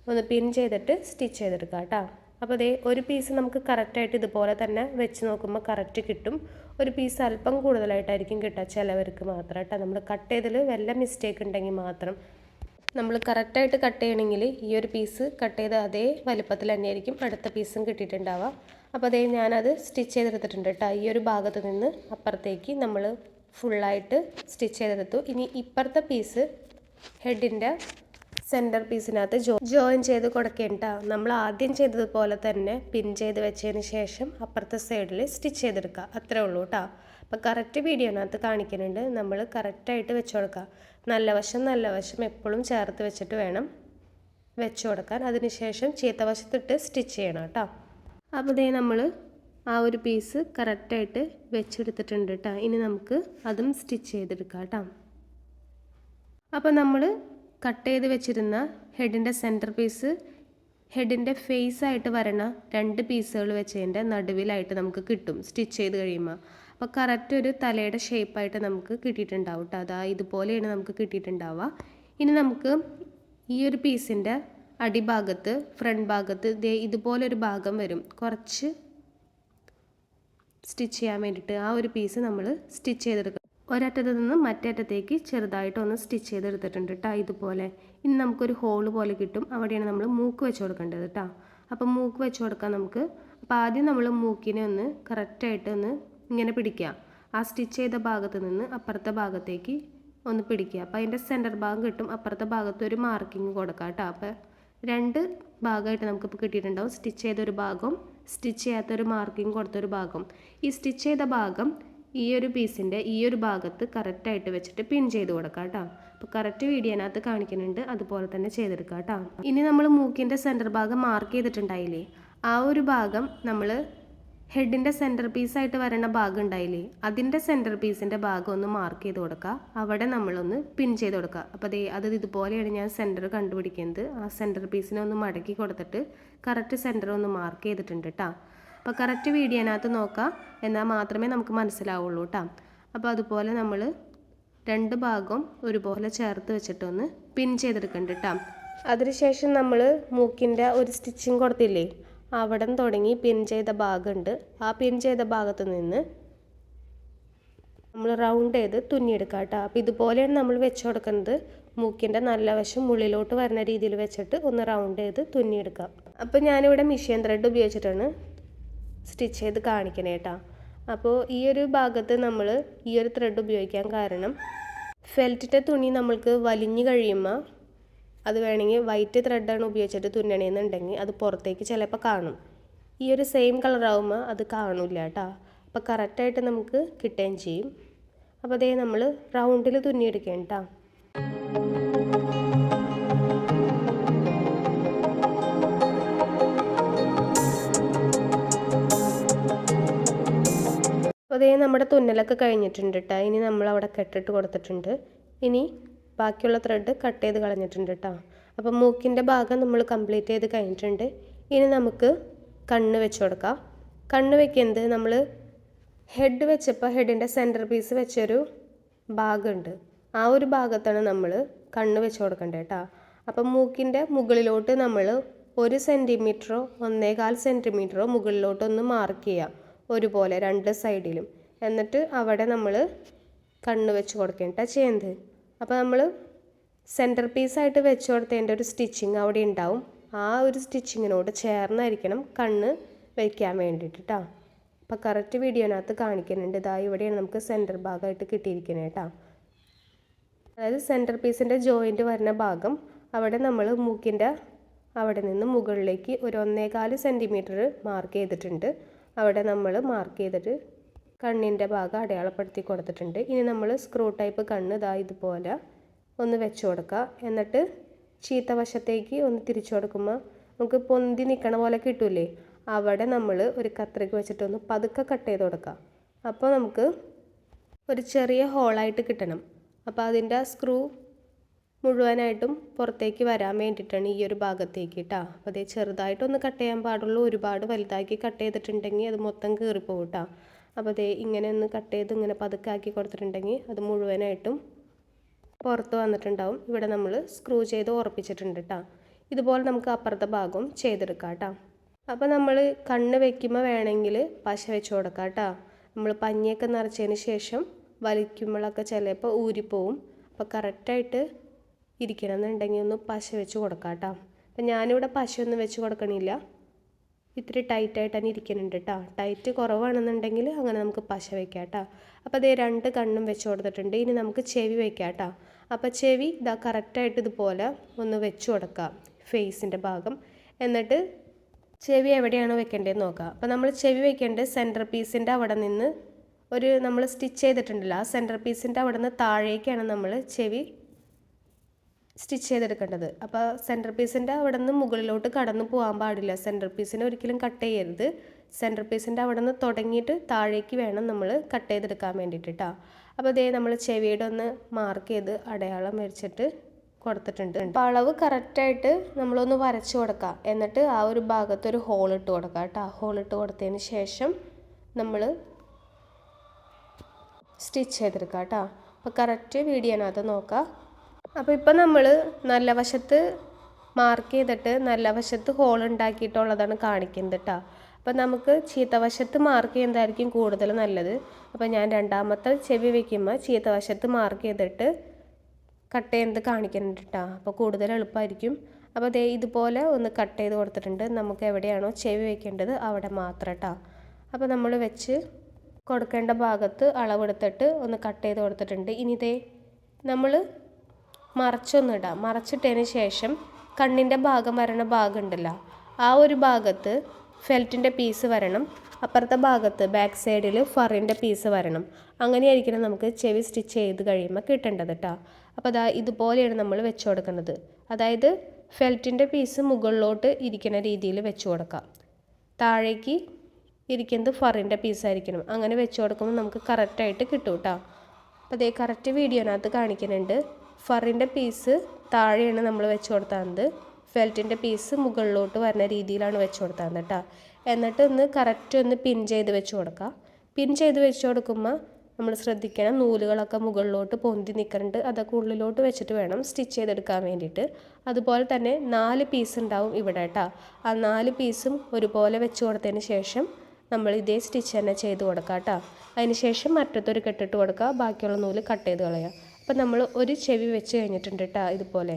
ഒന്ന് പിൻ ചെയ്തിട്ട് സ്റ്റിച്ച് ചെയ്തെടുക്കാം കേട്ടോ. അപ്പോൾ അതേ ഒരു പീസ് നമുക്ക് കറക്റ്റായിട്ട് ഇതുപോലെ തന്നെ വെച്ച് നോക്കുമ്പോൾ കറക്റ്റ് കിട്ടും. ഒരു പീസ് അല്പം കൂടുതലായിട്ടായിരിക്കും കിട്ടുക ചിലവർക്ക് മാത്രം കേട്ടോ. നമ്മൾ കട്ട് ചെയ്തതിൽ വല്ല മിസ്റ്റേക്ക് ഉണ്ടെങ്കിൽ മാത്രം. നമ്മൾ കറക്റ്റായിട്ട് കട്ട് ചെയ്യണമെങ്കിൽ ഈ ഒരു പീസ് കട്ട് ചെയ്ത് അതേ വലുപ്പത്തിൽ തന്നെയായിരിക്കും അടുത്ത പീസും കിട്ടിയിട്ടുണ്ടാവുക. അപ്പോൾ അതേ ഞാനത് സ്റ്റിച്ച് ചെയ്തെടുത്തിട്ടുണ്ട് കേട്ടോ. ഈ ഒരു ഭാഗത്ത് നിന്ന് അപ്പുറത്തേക്ക് നമ്മൾ ഫുള്ളായിട്ട് സ്റ്റിച്ച് ചെയ്തെടുത്തു. ഇനി ഇപ്പുറത്തെ പീസ് ഹെഡിൻ്റെ സെൻറ്റർ പീസിനകത്ത് ജോയിൻ ചെയ്ത് കൊടുക്കേണ്ട. നമ്മൾ ആദ്യം ചെയ്തതുപോലെ തന്നെ പിൻ ചെയ്ത് വെച്ചതിന് ശേഷം അപ്പുറത്തെ സൈഡിൽ സ്റ്റിച്ച് ചെയ്തെടുക്കുക. അത്രേ ഉള്ളൂ കേട്ടോ. അപ്പോൾ കറക്റ്റ് വീഡിയോനകത്ത് കാണിക്കുന്നുണ്ട്. നമ്മൾ കറക്റ്റായിട്ട് വെച്ച് കൊടുക്കുക. നല്ല വശം എപ്പോഴും ചേർത്ത് വെച്ചിട്ട് വേണം വെച്ച് കൊടുക്കാൻ. അതിന് ശേഷം ചീത്ത വശത്തിട്ട് സ്റ്റിച്ച് ചെയ്യണം കേട്ടോ. അപ്പോൾ ഇതേ നമ്മൾ ആ ഒരു പീസ് കറക്റ്റായിട്ട് വെച്ചെടുത്തിട്ടുണ്ട് കേട്ടോ. ഇനി നമുക്ക് അതും സ്റ്റിച്ച് ചെയ്തെടുക്കാം കേട്ടോ. അപ്പോൾ നമ്മൾ കട്ട് ചെയ്ത് വെച്ചിരുന്ന ഹെഡിൻ്റെ സെൻറ്റർ പീസ് ഹെഡിൻ്റെ ഫേസായിട്ട് വരണ 2 പീസുകൾ വെച്ചതിൻ്റെ നടുവിലായിട്ട് നമുക്ക് കിട്ടും സ്റ്റിച്ച് ചെയ്ത് കഴിയുമ്പോൾ. അപ്പോൾ കറക്റ്റ് ഒരു തലയുടെ ഷേപ്പായിട്ട് നമുക്ക് കിട്ടിയിട്ടുണ്ടാവും കേട്ടോ. അതാ ഇതുപോലെയാണ് നമുക്ക് കിട്ടിയിട്ടുണ്ടാവുക. ഇനി നമുക്ക് ഈ ഒരു പീസിൻ്റെ അടിഭാഗത്ത് ഫ്രണ്ട് ഭാഗത്ത് ഇതുപോലൊരു ഭാഗം വരും, കുറച്ച് സ്റ്റിച്ച് ചെയ്യാൻ വേണ്ടിയിട്ട് ആ ഒരു പീസ് നമ്മൾ സ്റ്റിച്ച് ചെയ്തെടുക്കുക. ഒരറ്റത്ത് നിന്ന് മറ്റേ അറ്റത്തേക്ക് ചെറുതായിട്ടൊന്ന് സ്റ്റിച്ച് ചെയ്തെടുത്തിട്ടുണ്ട് കേട്ടോ ഇതുപോലെ. ഇനി നമുക്കൊരു ഹോൾ പോലെ കിട്ടും, അവിടെയാണ് നമ്മൾ മൂക്ക് വെച്ച് കൊടുക്കേണ്ടത് കേട്ടോ. അപ്പോൾ മൂക്ക് വെച്ച് കൊടുക്കാം നമുക്ക്. അപ്പോൾ ആദ്യം നമ്മൾ മൂക്കിനെ ഒന്ന് കറക്റ്റായിട്ട് ഒന്ന് ഇങ്ങനെ പിടിക്കുക. ആ സ്റ്റിച്ച് ചെയ്ത ഭാഗത്ത് നിന്ന് അപ്പുറത്തെ ഭാഗത്തേക്ക് ഒന്ന് പിടിക്കുക. അപ്പോൾ അതിൻ്റെ സെൻറ്റർ ഭാഗം കിട്ടും. അപ്പുറത്തെ ഭാഗത്ത് ഒരു മാർക്കിങ് കൊടുക്കാം കേട്ടോ. അപ്പോൾ 2 ഭാഗമായിട്ട് നമുക്കിപ്പോൾ കിട്ടിയിട്ടുണ്ടാവും. സ്റ്റിച്ച് ചെയ്തൊരു ഭാഗം, സ്റ്റിച്ച് ചെയ്യാത്തൊരു മാർക്കിങ് കൊടുത്തൊരു ഭാഗം. ഈ സ്റ്റിച്ച് ചെയ്ത ഭാഗം ഈ ഒരു പീസിൻ്റെ ഈ ഒരു ഭാഗത്ത് കറക്റ്റായിട്ട് വെച്ചിട്ട് പിൻ ചെയ്ത് കൊടുക്കാം കേട്ടോ. അപ്പോൾ കറക്റ്റ് വീഡിയോനകത്ത് കാണിക്കുന്നുണ്ട്, അതുപോലെ തന്നെ ചെയ്തെടുക്കാം കേട്ടോ. ഇനി നമ്മൾ മൂക്കിൻ്റെ സെൻറ്റർ ഭാഗം മാർക്ക് ചെയ്തിട്ടുണ്ടായില്ലേ, ആ ഒരു ഭാഗം നമ്മൾ ഹെഡിൻ്റെ സെൻറ്റർ പീസായിട്ട് വരണ ഭാഗം ഉണ്ടായില്ലേ, അതിൻ്റെ സെൻറ്റർ പീസിൻ്റെ ഭാഗം ഒന്ന് മാർക്ക് ചെയ്ത് കൊടുക്കുക. അവിടെ നമ്മളൊന്ന് പിൻ ചെയ്ത് കൊടുക്കുക. അപ്പോൾ അത് ഇതുപോലെയാണ് ഞാൻ സെൻറ്റർ കണ്ടുപിടിക്കുന്നത്. ആ സെൻറ്റർ പീസിനെ ഒന്ന് മടക്കി കൊടുത്തിട്ട് കറക്റ്റ് സെൻറ്റർ ഒന്ന് മാർക്ക് ചെയ്തിട്ടുണ്ട് കേട്ടോ. അപ്പോൾ കറക്റ്റ് വീഡിയോനകത്ത് നോക്കാം, എന്നാൽ മാത്രമേ നമുക്ക് മനസ്സിലാവുള്ളൂ കേട്ടോ. അപ്പോൾ അതുപോലെ നമ്മൾ 2 ഭാഗവും ഒരുപോലെ ചേർത്ത് വെച്ചിട്ടൊന്ന് പിൻ ചെയ്തെടുക്കുന്നുണ്ട് കേട്ടോ. അതിനുശേഷം നമ്മൾ മൂക്കിൻ്റെ ഒരു സ്റ്റിച്ചിങ് കൊടുത്തില്ലേ, അവിടെ നിന്ന് തുടങ്ങി പിൻ ചെയ്ത ഭാഗമുണ്ട്. ആ പിൻ ചെയ്ത ഭാഗത്ത് നിന്ന് നമ്മൾ റൗണ്ട് ചെയ്ത് തുന്നിയെടുക്കാം കേട്ടോ. അപ്പോൾ ഇതുപോലെയാണ് നമ്മൾ വെച്ച് കൊടുക്കുന്നത്. മൂക്കിൻ്റെ നല്ല വശം ഉള്ളിലോട്ട് വരുന്ന രീതിയിൽ വെച്ചിട്ട് ഒന്ന് റൗണ്ട് ചെയ്ത് തുന്നിയെടുക്കാം. അപ്പോൾ ഞാനിവിടെ മിഷ്യൻ ത്രെഡ് ഉപയോഗിച്ചിട്ടാണ് സ്റ്റിച്ച് ചെയ്ത് കാണിക്കണേ കേട്ടോ. അപ്പോൾ ഈ ഒരു ഭാഗത്ത് നമ്മൾ ഈ ഒരു ത്രെഡ് ഉപയോഗിക്കാൻ കാരണം ഫെൽറ്റിൻ്റെ തുണി നമ്മൾക്ക് വലിഞ്ഞു കഴിയുമ്പോൾ അത് വേണമെങ്കിൽ വൈറ്റ് ത്രെഡാണ് ഉപയോഗിച്ചിട്ട് തുന്നണമെന്നുണ്ടെങ്കിൽ അത് പുറത്തേക്ക് ചിലപ്പോൾ കാണും. ഈ ഒരു സെയിം കളറാകുമ്പോൾ അത് കാണില്ല കേട്ടോ. അപ്പോൾ കറക്റ്റായിട്ട് നമുക്ക് കിട്ടുകയും ചെയ്യും. അപ്പോൾ അതേ നമ്മൾ റൗണ്ടിൽ തുന്നിയെടുക്കാം കേട്ടോ. അപ്പോൾ അതേ നമ്മുടെ തുന്നലൊക്കെ കഴിഞ്ഞിട്ടുണ്ട് കേട്ടോ. ഇനി നമ്മൾ അവിടെ കെട്ടിട്ട് കൊടുത്തിട്ടുണ്ട്. ഇനി ബാക്കിയുള്ള ത്രെഡ് കട്ട് ചെയ്ത് കളഞ്ഞിട്ടുണ്ട് കേട്ടോ. അപ്പോൾ മൂക്കിൻ്റെ ഭാഗം നമ്മൾ കംപ്ലീറ്റ് ചെയ്ത് കഴിഞ്ഞിട്ടുണ്ട്. ഇനി നമുക്ക് കണ്ണ് വെച്ച് കൊടുക്കാം. കണ്ണ് വെക്കുന്നത് നമ്മൾ ഹെഡ് വെച്ചപ്പോൾ ഹെഡിൻ്റെ സെൻറ്റർ പീസ് വെച്ചൊരു ഭാഗമുണ്ട്, ആ ഒരു ഭാഗത്താണ് നമ്മൾ കണ്ണ് വെച്ച് കൊടുക്കേണ്ടത് കേട്ടോ. അപ്പം മൂക്കിൻ്റെ മുകളിലോട്ട് നമ്മൾ 1 സെൻറ്റിമീറ്ററോ 1.25 സെൻറ്റിമീറ്ററോ മുകളിലോട്ടൊന്ന് മാർക്ക് ചെയ്യുക, ഒരുപോലെ 2 സൈഡിലും. എന്നിട്ട് അവിടെ നമ്മൾ കണ്ണ് വെച്ച് കൊടുക്കേണ്ട ചെയ്യുന്നത്. അപ്പോൾ നമ്മൾ സെൻറ്റർ പീസായിട്ട് വെച്ച് കൊടുത്തതിൻ്റെ ഒരു സ്റ്റിച്ചിങ് അവിടെ ഉണ്ടാവും. ആ ഒരു സ്റ്റിച്ചിങ്ങിനോട് ചേർന്നായിരിക്കണം കണ്ണ് വയ്ക്കാൻ വേണ്ടിയിട്ട് കേട്ടോ. അപ്പോൾ കറക്റ്റ് വീഡിയോനകത്ത് കാണിക്കുന്നുണ്ട്. ഇതാ ഇവിടെയാണ് നമുക്ക് സെൻറ്റർ ഭാഗമായിട്ട് കിട്ടിയിരിക്കുന്നത് കേട്ടോ. അതായത് സെൻറ്റർ പീസിൻ്റെ ജോയിൻറ്റ് വരുന്ന ഭാഗം അവിടെ നമ്മൾ മൂക്കിൻ്റെ അവിടെ നിന്ന് മുകളിലേക്ക് ഒരു 1.25 സെൻറ്റിമീറ്റർ മാർക്ക് ചെയ്തിട്ടുണ്ട്. അവിടെ നമ്മൾ മാർക്ക് ചെയ്തിട്ട് കണ്ണിൻ്റെ ഭാഗം അടയാളപ്പെടുത്തി കൊടുത്തിട്ടുണ്ട്. ഇനി നമ്മൾ സ്ക്രൂ ടൈപ്പ് കണ്ണ് ഇതാ ഇതുപോലെ ഒന്ന് വെച്ച് കൊടുക്കുക. എന്നിട്ട് ചീത്ത വശത്തേക്ക് ഒന്ന് തിരിച്ചു കൊടുക്കുമ്പോൾ നമുക്ക് പൊന്തി നിൽക്കണ പോലെ കിട്ടൂലേ, അവിടെ നമ്മൾ ഒരു കത്രിക വെച്ചിട്ടൊന്ന് പതുക്കെ കട്ട് ചെയ്ത് കൊടുക്കുക. അപ്പോൾ നമുക്ക് ഒരു ചെറിയ ഹോളായിട്ട് കിട്ടണം. അപ്പോൾ അതിൻ്റെ സ്ക്രൂ മുഴുവനായിട്ടും പുറത്തേക്ക് വരാൻ വേണ്ടിയിട്ടാണ് ഈ ഒരു ഭാഗത്തേക്ക് കേട്ടോ. അപ്പോൾ അതേ ചെറുതായിട്ടൊന്ന് കട്ട് ചെയ്യാൻ പാടുള്ളൂ. ഒരുപാട് വലുതാക്കി കട്ട് ചെയ്തിട്ടുണ്ടെങ്കിൽ അത് മൊത്തം കീറിപ്പോകും കേട്ടോ. അപ്പോൾ അതേ ഇങ്ങനെ ഒന്ന് കട്ട് ചെയ്ത് ഇങ്ങനെ പതുക്കെ ആക്കി കൊടുത്തിട്ടുണ്ടെങ്കിൽ അത് മുഴുവനായിട്ടും പുറത്ത് വന്നിട്ടുണ്ടാവും. ഇവിടെ നമ്മൾ സ്ക്രൂ ചെയ്ത് ഉറപ്പിച്ചിട്ടുണ്ട് കേട്ടോ. ഇതുപോലെ നമുക്ക് അപ്പുറത്തെ ഭാഗവും ചെയ്തെടുക്കാം കേട്ടോ. അപ്പോൾ നമ്മൾ കണ്ണ് വയ്ക്കുമ്പോൾ വേണമെങ്കിൽ പശ വെച്ച് കൊടുക്കാം കേട്ടോ. നമ്മൾ പഞ്ഞിയൊക്കെ നിറച്ചതിന് ശേഷം വലിക്കുമ്പോഴൊക്കെ ചിലപ്പോൾ ഊരിപ്പോവും. അപ്പോൾ കറക്റ്റായിട്ട് ഇരിക്കണം എന്നുണ്ടെങ്കിൽ ഒന്ന് പശ വെച്ച് കൊടുക്കാം കേട്ടോ. അപ്പം ഞാനിവിടെ പശയൊന്നും വെച്ച് കൊടുക്കണില്ല, ഇത്തിരി ടൈറ്റായിട്ട് തന്നെ ഇരിക്കുന്നുണ്ട് കേട്ടോ. ടൈറ്റ് കുറവാണെന്നുണ്ടെങ്കിൽ അങ്ങനെ നമുക്ക് പശ വയ്ക്കാം കേട്ടോ. അപ്പോൾ അതേ 2 കണ്ണും വെച്ച് കൊടുത്തിട്ടുണ്ട്. ഇനി നമുക്ക് ചെവി വയ്ക്കാം കേട്ടോ. അപ്പോൾ ചെവി ഇതാ കറക്റ്റായിട്ട് ഇതുപോലെ ഒന്ന് വെച്ച് കൊടുക്കാം, ഫേസിൻ്റെ ഭാഗം. എന്നിട്ട് ചെവി എവിടെയാണോ വെക്കേണ്ടതെന്ന് നോക്കാം. അപ്പോൾ നമ്മൾ ചെവി വെക്കേണ്ടത് സെൻറ്റർ പീസിൻ്റെ അവിടെ നിന്ന് ഒരു നമ്മൾ സ്റ്റിച്ച് ചെയ്തിട്ടുണ്ടല്ലോ, ആ സെൻറ്റർ പീസിൻ്റെ അവിടെ നിന്ന് താഴേക്കാണ് നമ്മൾ ചെവി സ്റ്റിച്ച് ചെയ്തെടുക്കേണ്ടത്. അപ്പോൾ സെൻറ്റർ പീസിൻ്റെ അവിടെ നിന്ന് മുകളിലോട്ട് കടന്നു പോകാൻ പാടില്ല. സെൻറ്റർ പീസിനെ ഒരിക്കലും കട്ട് ചെയ്യരുത്. സെൻറ്റർ പീസിൻ്റെ അവിടെ നിന്ന് തുടങ്ങിയിട്ട് താഴേക്ക് വേണം നമ്മൾ കട്ട് ചെയ്തെടുക്കാൻ വേണ്ടിയിട്ട് കേട്ടോ. അപ്പോൾ അതേ നമ്മൾ ചെവിയുടെ ഒന്ന് മാർക്ക് ചെയ്ത് അടയാളം വരച്ചിട്ട് കൊടുത്തിട്ടുണ്ട്. അപ്പോൾ അളവ് കറക്റ്റായിട്ട് നമ്മളൊന്ന് വരച്ച് കൊടുക്കുക. എന്നിട്ട് ആ ഒരു ഭാഗത്തൊരു ഹോൾ ഇട്ട് കൊടുക്കുക കേട്ടോ. ഹോൾ ഇട്ട് കൊടുത്തതിന് ശേഷം നമ്മൾ സ്റ്റിച്ച് ചെയ്തെടുക്കുക കേട്ടോ. അപ്പോൾ കറക്റ്റ് വീഡിയോനകത്ത് നോക്കുക. അപ്പോൾ ഇപ്പം നമ്മൾ നല്ല വശത്ത് മാർക്ക് ചെയ്തിട്ട് നല്ല വശത്ത് ഹോൾ ഉണ്ടാക്കിയിട്ടുള്ളതാണ് കാണിക്കുന്നത് കേട്ടോ. അപ്പം നമുക്ക് ചീത്ത വശത്ത് മാർക്ക് ചെയ്യുന്നതായിരിക്കും കൂടുതൽ നല്ലത്. അപ്പോൾ ഞാൻ രണ്ടാമത്തെ ചെവി വയ്ക്കുമ്പോൾ ചീത്ത വശത്ത് മാർക്ക് ചെയ്തിട്ട് കട്ട് ചെയ്യുന്നത് കാണിക്കുന്നുണ്ട് കേട്ടോ. അപ്പോൾ കൂടുതൽ എളുപ്പമായിരിക്കും. അപ്പോൾ ദേ ഇതുപോലെ ഒന്ന് കട്ട് ചെയ്ത് കൊടുത്തിട്ടുണ്ട്. നമുക്ക് എവിടെയാണോ ചെവി വയ്ക്കേണ്ടത് അവിടെ മാത്രം കേട്ടോ. അപ്പോൾ നമ്മൾ വെച്ച് കൊടുക്കേണ്ട ഭാഗത്ത് അളവെടുത്തിട്ട് ഒന്ന് കട്ട് ചെയ്ത് കൊടുത്തിട്ടുണ്ട്. ഇനി ദേ നമ്മൾ മറച്ചൊന്നിടാം. മറച്ചിട്ടതിന് ശേഷം കണ്ണിൻ്റെ ഭാഗം വരണ ഭാഗം ഉണ്ടല്ലോ, ആ ഒരു ഭാഗത്ത് ഫെൽറ്റിൻ്റെ പീസ് വരണം. അപ്പുറത്തെ ഭാഗത്ത് ബാക്ക് സൈഡിൽ ഫറിൻ്റെ പീസ് വരണം. അങ്ങനെയായിരിക്കണം നമുക്ക് ചെവി സ്റ്റിച്ച് ചെയ്ത് കഴിയുമ്പോൾ കിട്ടേണ്ടത് കേട്ടോ. അപ്പോൾ അതാ ഇതുപോലെയാണ് നമ്മൾ വെച്ച് കൊടുക്കുന്നത്. അതായത് ഫെൽറ്റിൻ്റെ പീസ് മുകളിലോട്ട് ഇരിക്കുന്ന രീതിയിൽ വെച്ച് കൊടുക്കാം. താഴേക്ക് ഇരിക്കുന്നത് ഫറിൻ്റെ പീസായിരിക്കണം. അങ്ങനെ വെച്ച് കൊടുക്കുമ്പോൾ നമുക്ക് കറക്റ്റായിട്ട് കിട്ടും കേട്ടോ. അപ്പോൾ അതേ കറക്റ്റ് വീഡിയോനകത്ത് കാണിക്കുന്നുണ്ട്. ഫറിൻ്റെ പീസ് താഴെയാണ് നമ്മൾ വെച്ച് കൊടുത്തത്, ഫെൽറ്റിൻ്റെ പീസ് മുകളിലോട്ട് വരുന്ന രീതിയിലാണ് വെച്ച് കൊടുത്തത് കേട്ടോ. എന്നിട്ട് ഒന്ന് കറക്റ്റ് ഒന്ന് പിൻ ചെയ്ത് വെച്ച് കൊടുക്കുക. പിൻ ചെയ്ത് വെച്ച് കൊടുക്കുമ്പോൾ നമ്മൾ ശ്രദ്ധിക്കണം, നൂലുകളൊക്കെ മുകളിലോട്ട് പൊന്തി നിൽക്കുന്നുണ്ട്. അതൊക്കെ ഉള്ളിലോട്ട് വെച്ചിട്ട് വേണം സ്റ്റിച്ച് ചെയ്തെടുക്കാൻ വേണ്ടിയിട്ട്. അതുപോലെ തന്നെ 4 പീസ് ഉണ്ടാവും ഇവിടെ കേട്ടോ. ആ 4 പീസും ഒരുപോലെ വെച്ച് കൊടുത്തതിന് ശേഷം നമ്മൾ ഇതേ സ്റ്റിച്ച് തന്നെ ചെയ്ത് കൊടുക്കുക കേട്ടോ. അതിന് ശേഷം മറ്റത്തൊരു കെട്ടിട്ട് കൊടുക്കുക, ബാക്കിയുള്ള നൂല് കട്ട് ചെയ്ത് കളയുക. അപ്പോൾ നമ്മൾ ഒരു ചെവി വെച്ച് കഴിഞ്ഞിട്ടുണ്ട് കേട്ടോ ഇതുപോലെ.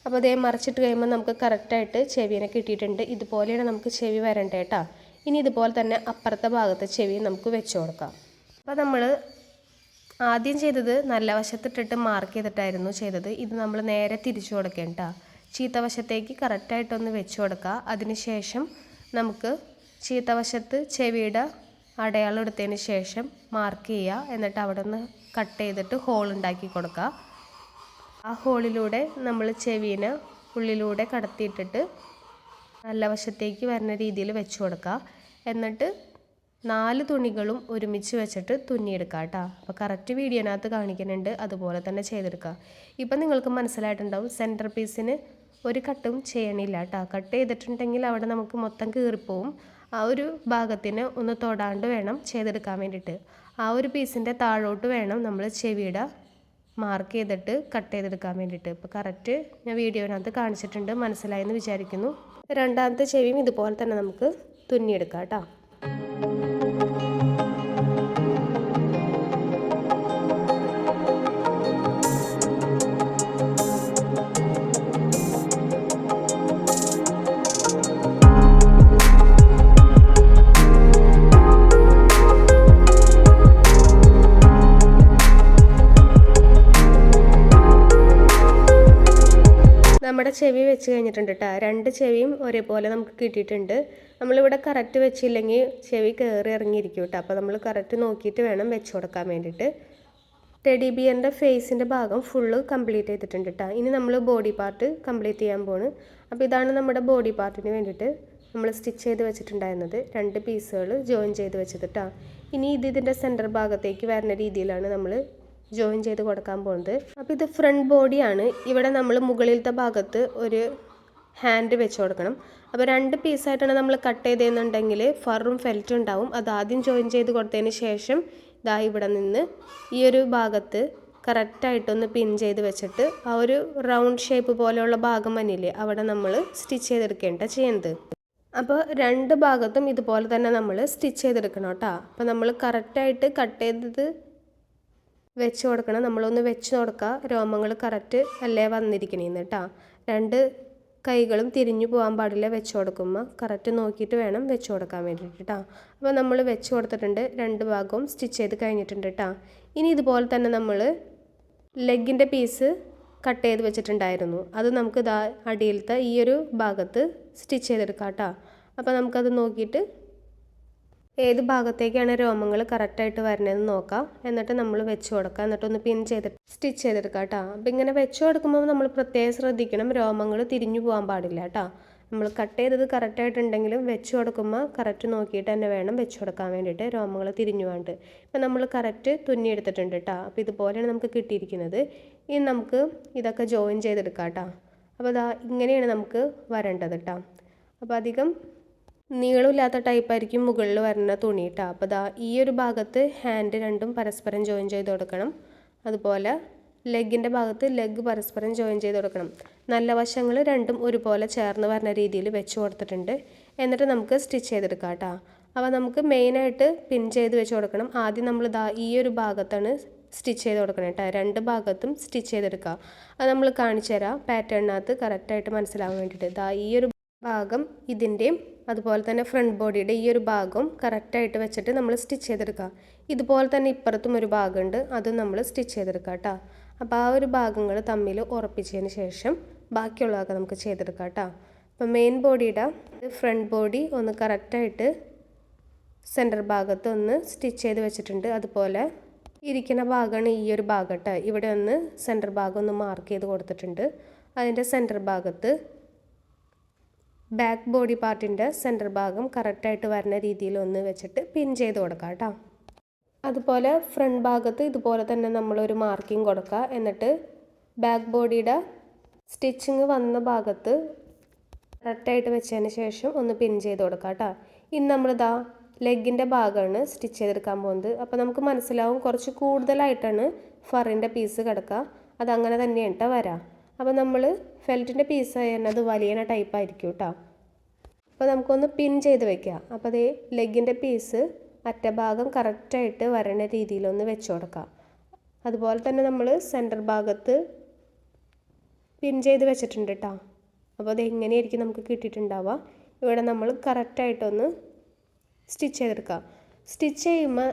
അപ്പോൾ അതേ മറിച്ചിട്ട് കഴിയുമ്പോൾ നമുക്ക് കറക്റ്റായിട്ട് ചെവിനെ കിട്ടിയിട്ടുണ്ട്. ഇതുപോലെയാണ് നമുക്ക് ചെവി വരണ്ടേ കേട്ടോ. ഇനി ഇതുപോലെ തന്നെ അപ്പുറത്തെ ഭാഗത്തെ ചെവി നമുക്ക് വെച്ച് കൊടുക്കാം. അപ്പോൾ നമ്മൾ ആദ്യം ചെയ്തത് നല്ല വശത്തിട്ടിട്ട് മാർക്ക് ചെയ്തിട്ടായിരുന്നു ചെയ്തത്. ഇത് നമ്മൾ നേരെ തിരിച്ചു കൊടുക്കേണ്ട, ചീത്ത വശത്തേക്ക് കറക്റ്റായിട്ടൊന്ന് വെച്ച് കൊടുക്കുക. അതിന് ശേഷം നമുക്ക് ചീത്ത വശത്ത് ചെവിയുടെ അടയാളം എടുത്തതിന് ശേഷം മാർക്ക് ചെയ്യുക. എന്നിട്ട് അവിടെ നിന്ന് കട്ട് ചെയ്തിട്ട് ഹോൾ ഉണ്ടാക്കി കൊടുക്കുക. ആ ഹോളിലൂടെ നമ്മൾ ചെവിനെ ഉള്ളിലൂടെ കടത്തിയിട്ടിട്ട് നല്ല വശത്തേക്ക് വരുന്ന രീതിയിൽ വെച്ച് കൊടുക്കുക. എന്നിട്ട് 4 തുണികളും ഒരുമിച്ച് വെച്ചിട്ട് തുന്നിയെടുക്കുക കേട്ടോ. അപ്പോൾ കറക്റ്റ് വീഡിയോനകത്ത് കാണിക്കുന്നുണ്ട്, അതുപോലെ തന്നെ ചെയ്തെടുക്കുക. ഇപ്പം നിങ്ങൾക്ക് മനസ്സിലായിട്ടുണ്ടാവും സെൻറ്റർ പീസിന് ഒരു കട്ടും ചെയ്യണില്ല കേട്ടോ. കട്ട് ചെയ്തിട്ടുണ്ടെങ്കിൽ അവിടെ നമുക്ക് മൊത്തം കീറിപ്പോവും. ആ ഒരു ഭാഗത്തിന് ഒന്ന് തൊടാണ്ട് വേണം ചെയ്തെടുക്കാൻ വേണ്ടിയിട്ട്. ആ ഒരു പീസിൻ്റെ താഴോട്ട് വേണം നമ്മൾ ചെവിയുടെ മാർക്ക് ചെയ്തിട്ട് കട്ട് ചെയ്തെടുക്കാൻ വേണ്ടിയിട്ട്. ഇപ്പോൾ കറക്റ്റ് ഞാൻ വീഡിയോനകത്ത് കാണിച്ചിട്ടുണ്ട്, മനസ്സിലായെന്ന് വിചാരിക്കുന്നു. രണ്ടാമത്തെ ചെവിയും ഇതുപോലെ തന്നെ നമുക്ക് തുന്നിയെടുക്കാം കേട്ടോ. നമ്മുടെ ചെവി വെച്ച് കഴിഞ്ഞിട്ടുണ്ട് കേട്ടോ. 2 ചെവിയും ഒരേപോലെ നമുക്ക് കിട്ടിയിട്ടുണ്ട്. നമ്മളിവിടെ കറക്റ്റ് വെച്ചില്ലെങ്കിൽ ചെവി കയറി ഇറങ്ങിയിരിക്കും കേട്ടോ. അപ്പോൾ നമ്മൾ കറക്റ്റ് നോക്കിയിട്ട് വേണം വെച്ച് കൊടുക്കാൻ വേണ്ടിയിട്ട്. ടെഡി ബിയറിൻ്റെ ഫേസിൻ്റെ ഭാഗം ഫുള്ള് കംപ്ലീറ്റ് ചെയ്തിട്ടുണ്ട് കേട്ടോ. ഇനി നമ്മൾ ബോഡി പാർട്ട് കംപ്ലീറ്റ് ചെയ്യാൻ പോണ്. അപ്പോൾ ഇതാണ് നമ്മുടെ ബോഡി പാർട്ടിന് വേണ്ടിയിട്ട് നമ്മൾ സ്റ്റിച്ച് ചെയ്ത് വെച്ചിട്ടുണ്ടായിരുന്നത്. 2 പീസുകൾ ജോയിൻ ചെയ്ത് വെച്ചത് കേട്ടോ. ഇനി ഇതിൻ്റെ സെൻറ്റർ ഭാഗത്തേക്ക് വരുന്ന രീതിയിലാണ് നമ്മൾ ജോയിൻ ചെയ്ത് കൊടുക്കാൻ പോകുന്നത്. അപ്പോൾ ഇത് ഫ്രണ്ട് ബോഡിയാണ്. ഇവിടെ നമ്മൾ മുകളിലത്തെ ഭാഗത്ത് ഒരു ഹാൻഡ് വെച്ച് കൊടുക്കണം. അപ്പോൾ 2 പീസായിട്ടാണ് നമ്മൾ കട്ട് ചെയ്തെന്നുണ്ടെങ്കിൽ ഫറും ഫെൽറ്റും ഉണ്ടാവും. അത് ആദ്യം ജോയിൻ ചെയ്ത് കൊടുത്തതിന് ശേഷം ഇതാ ഇവിടെ നിന്ന് ഈ ഒരു ഭാഗത്ത് കറക്റ്റായിട്ടൊന്ന് പിൻ ചെയ്ത് വെച്ചിട്ട് ആ ഒരു റൗണ്ട് ഷേപ്പ് പോലെയുള്ള ഭാഗം വന്നില്ലേ, അവിടെ നമ്മൾ സ്റ്റിച്ച് ചെയ്തെടുക്കേണ്ട ചെയ്യുന്നത്. അപ്പോൾ 2 ഭാഗത്തും ഇതുപോലെ തന്നെ നമ്മൾ സ്റ്റിച്ച് ചെയ്തെടുക്കണം കേട്ടോ. അപ്പോൾ നമ്മൾ കറക്റ്റായിട്ട് കട്ട് ചെയ്തത് വെച്ച് കൊടുക്കണം. നമ്മളൊന്ന് വെച്ച് കൊടുക്കുക, രോമങ്ങൾ കറക്റ്റ് അല്ലേ വന്നിരിക്കണേന്ന് കേട്ടോ. 2 കൈകളും തിരിഞ്ഞു പോകാൻ പാടില്ല. വെച്ച് കൊടുക്കുമ്പോൾ കറക്റ്റ് നോക്കിയിട്ട് വേണം വെച്ച് കൊടുക്കാൻ വേണ്ടിയിട്ട് കേട്ടോ. അപ്പോൾ നമ്മൾ വെച്ച് കൊടുത്തിട്ടുണ്ട്, 2 ഭാഗവും സ്റ്റിച്ച് ചെയ്ത് കഴിഞ്ഞിട്ടുണ്ട് കേട്ടോ. ഇനി ഇതുപോലെ തന്നെ നമ്മൾ ലെഗിൻ്റെ പീസ് കട്ട് ചെയ്ത് വെച്ചിട്ടുണ്ടായിരുന്നു. അത് നമുക്ക് ഇതാ അടിയിലത്തെ ഈ ഒരു ഭാഗത്ത് സ്റ്റിച്ച് ചെയ്തെടുക്കാം കേട്ടോ. അപ്പോൾ നമുക്കത് നോക്കിയിട്ട് ഏത് ഭാഗത്തേക്കാണ് രോമങ്ങൾ കറക്റ്റായിട്ട് വരണതെന്ന് നോക്കാം. എന്നിട്ട് നമ്മൾ വെച്ച് കൊടുക്കുക, എന്നിട്ടൊന്ന് പിൻ ചെയ്തിട്ട് സ്റ്റിച്ച് ചെയ്തെടുക്കാം കേട്ടോ. അപ്പോൾ ഇങ്ങനെ വെച്ച് കൊടുക്കുമ്പോൾ നമ്മൾ പ്രത്യേകം ശ്രദ്ധിക്കണം, രോമങ്ങൾ തിരിഞ്ഞു പോകാൻ പാടില്ല കേട്ടോ. നമ്മൾ കട്ട് ചെയ്തത് കറക്റ്റായിട്ടുണ്ടെങ്കിലും വെച്ച് കൊടുക്കുമ്പോൾ കറക്റ്റ് നോക്കിയിട്ട് തന്നെ വേണം വെച്ച് കൊടുക്കാൻ വേണ്ടിയിട്ട്, രോമങ്ങൾ തിരിഞ്ഞു പോകാണ്ട്. ഇപ്പം നമ്മൾ കറക്റ്റ് തുന്നിയെടുത്തിട്ടുണ്ട് കേട്ടോ. അപ്പോൾ ഇതുപോലെയാണ് നമുക്ക് കിട്ടിയിരിക്കുന്നത്. ഇനി നമുക്ക് ഇതൊക്കെ ജോയിൻ ചെയ്തെടുക്കാം കേട്ടോ. അപ്പോൾ അതാ ഇങ്ങനെയാണ് നമുക്ക് വരേണ്ടത് കേട്ടോ. അപ്പോൾ അധികം നീളമില്ലാത്ത ടൈപ്പായിരിക്കും മുകളിൽ വരുന്ന തുണി കേട്ടോ. അപ്പോൾ ദാ ഈ ഒരു ഭാഗത്ത് ഹാൻഡ് 2ഉം പരസ്പരം ജോയിൻ ചെയ്ത് കൊടുക്കണം. അതുപോലെ ലെഗിൻ്റെ ഭാഗത്ത് ലെഗ് പരസ്പരം ജോയിൻ ചെയ്ത് കൊടുക്കണം. നല്ല വശങ്ങൾ 2ഉം ഒരുപോലെ ചേർന്ന് വരുന്ന രീതിയിൽ വെച്ച് കൊടുത്തിട്ടുണ്ട്. എന്നിട്ട് നമുക്ക് സ്റ്റിച്ച് ചെയ്തെടുക്കാം കേട്ടോ. അപ്പോൾ നമുക്ക് മെയിനായിട്ട് പിൻ ചെയ്ത് വെച്ച് കൊടുക്കണം. ആദ്യം നമ്മൾ ദാ ഈ ഒരു ഭാഗത്താണ് സ്റ്റിച്ച് ചെയ്ത് കൊടുക്കണം കേട്ടോ. 2 ഭാഗത്തും സ്റ്റിച്ച് ചെയ്തെടുക്കുക. അത് നമ്മൾ കാണിച്ചു തരാം പാറ്റേണിനകത്ത് കറക്റ്റായിട്ട് മനസ്സിലാവാൻ വേണ്ടിയിട്ട്. ദാ ഈ ഒരു ഭാഗം ഇതിൻ്റെയും അതുപോലെ തന്നെ ഫ്രണ്ട് ബോഡിയുടെ ഈ ഒരു ഭാഗവും കറക്റ്റായിട്ട് വെച്ചിട്ട് നമ്മൾ സ്റ്റിച്ച് ചെയ്തെടുക്കുക. ഇതുപോലെ തന്നെ ഇപ്പുറത്തും ഒരു ഭാഗമുണ്ട്, അതും നമ്മൾ സ്റ്റിച്ച് ചെയ്തെടുക്കുക കേട്ടോ. അപ്പോൾ ആ ഒരു ഭാഗങ്ങൾ തമ്മിൽ ഉറപ്പിച്ചതിന് ശേഷം ബാക്കിയുള്ളതൊക്കെ നമുക്ക് ചെയ്തെടുക്കാം കേട്ടോ. അപ്പോൾ മെയിൻ ബോഡിയുടെ ഫ്രണ്ട് ബോഡി ഒന്ന് കറക്റ്റായിട്ട് സെൻറ്റർ ഭാഗത്ത് ഒന്ന് സ്റ്റിച്ച് ചെയ്ത് വെച്ചിട്ടുണ്ട്. അതുപോലെ ഇരിക്കുന്ന ഭാഗമാണ് ഈ ഒരു ഭാഗം കേട്ടോ. ഇവിടെ ഒന്ന് സെൻറ്റർ ഭാഗം ഒന്ന് മാർക്ക് ചെയ്ത് കൊടുത്തിട്ടുണ്ട്. അതിൻ്റെ സെൻറ്റർ ഭാഗത്ത് ബാക്ക് ബോഡി പാർട്ടിൻ്റെ സെൻറ്റർ ഭാഗം കറക്റ്റായിട്ട് വരുന്ന രീതിയിൽ ഒന്ന് വെച്ചിട്ട് പിൻ ചെയ്ത് കൊടുക്കാം കേട്ടോ. അതുപോലെ ഫ്രണ്ട് ഭാഗത്ത് ഇതുപോലെ തന്നെ നമ്മളൊരു മാർക്കിംഗ് കൊടുക്കുക. എന്നിട്ട് ബാക്ക് ബോഡിയുടെ സ്റ്റിച്ചിങ് വന്ന ഭാഗത്ത് കറക്റ്റായിട്ട് വെച്ചതിന് ശേഷം ഒന്ന് പിൻ ചെയ്ത് കൊടുക്കാം കേട്ടോ. ഇനി നമ്മളിതാ ലെഗിൻ്റെ ഭാഗമാണ് സ്റ്റിച്ച് ചെയ്തെടുക്കാൻ പോകുന്നത്. അപ്പോൾ നമുക്ക് മനസ്സിലാവും കുറച്ച് കൂടുതലായിട്ടാണ് ഫറിൻ്റെ പീസ് കിടക്കുക. അതങ്ങനെ തന്നെയാണ് കേട്ടോ വരാം. അപ്പോൾ നമ്മൾ ഫെൽറ്റിൻ്റെ പീസ് ആയിരുന്നത് വലിയ ടൈപ്പായിരിക്കും കേട്ടോ. അപ്പോൾ നമുക്കൊന്ന് പിൻ ചെയ്ത് വെക്കാം. അപ്പോൾ അതേ ലെഗിൻ്റെ പീസ് അറ്റഭാഗം കറക്റ്റായിട്ട് വരണ രീതിയിലൊന്ന് വെച്ച് കൊടുക്കാം. അതുപോലെ തന്നെ നമ്മൾ സെൻറ്റർ ഭാഗത്ത് പിൻ ചെയ്ത് വെച്ചിട്ടുണ്ട് കേട്ടോ. അപ്പോൾ അത് എങ്ങനെയായിരിക്കും നമുക്ക് കിട്ടിയിട്ടുണ്ടാവുക. ഇവിടെ നമ്മൾ കറക്റ്റായിട്ടൊന്ന് സ്റ്റിച്ച് ചെയ്തെടുക്കാം. സ്റ്റിച്ച് ചെയ്യുമ്പോൾ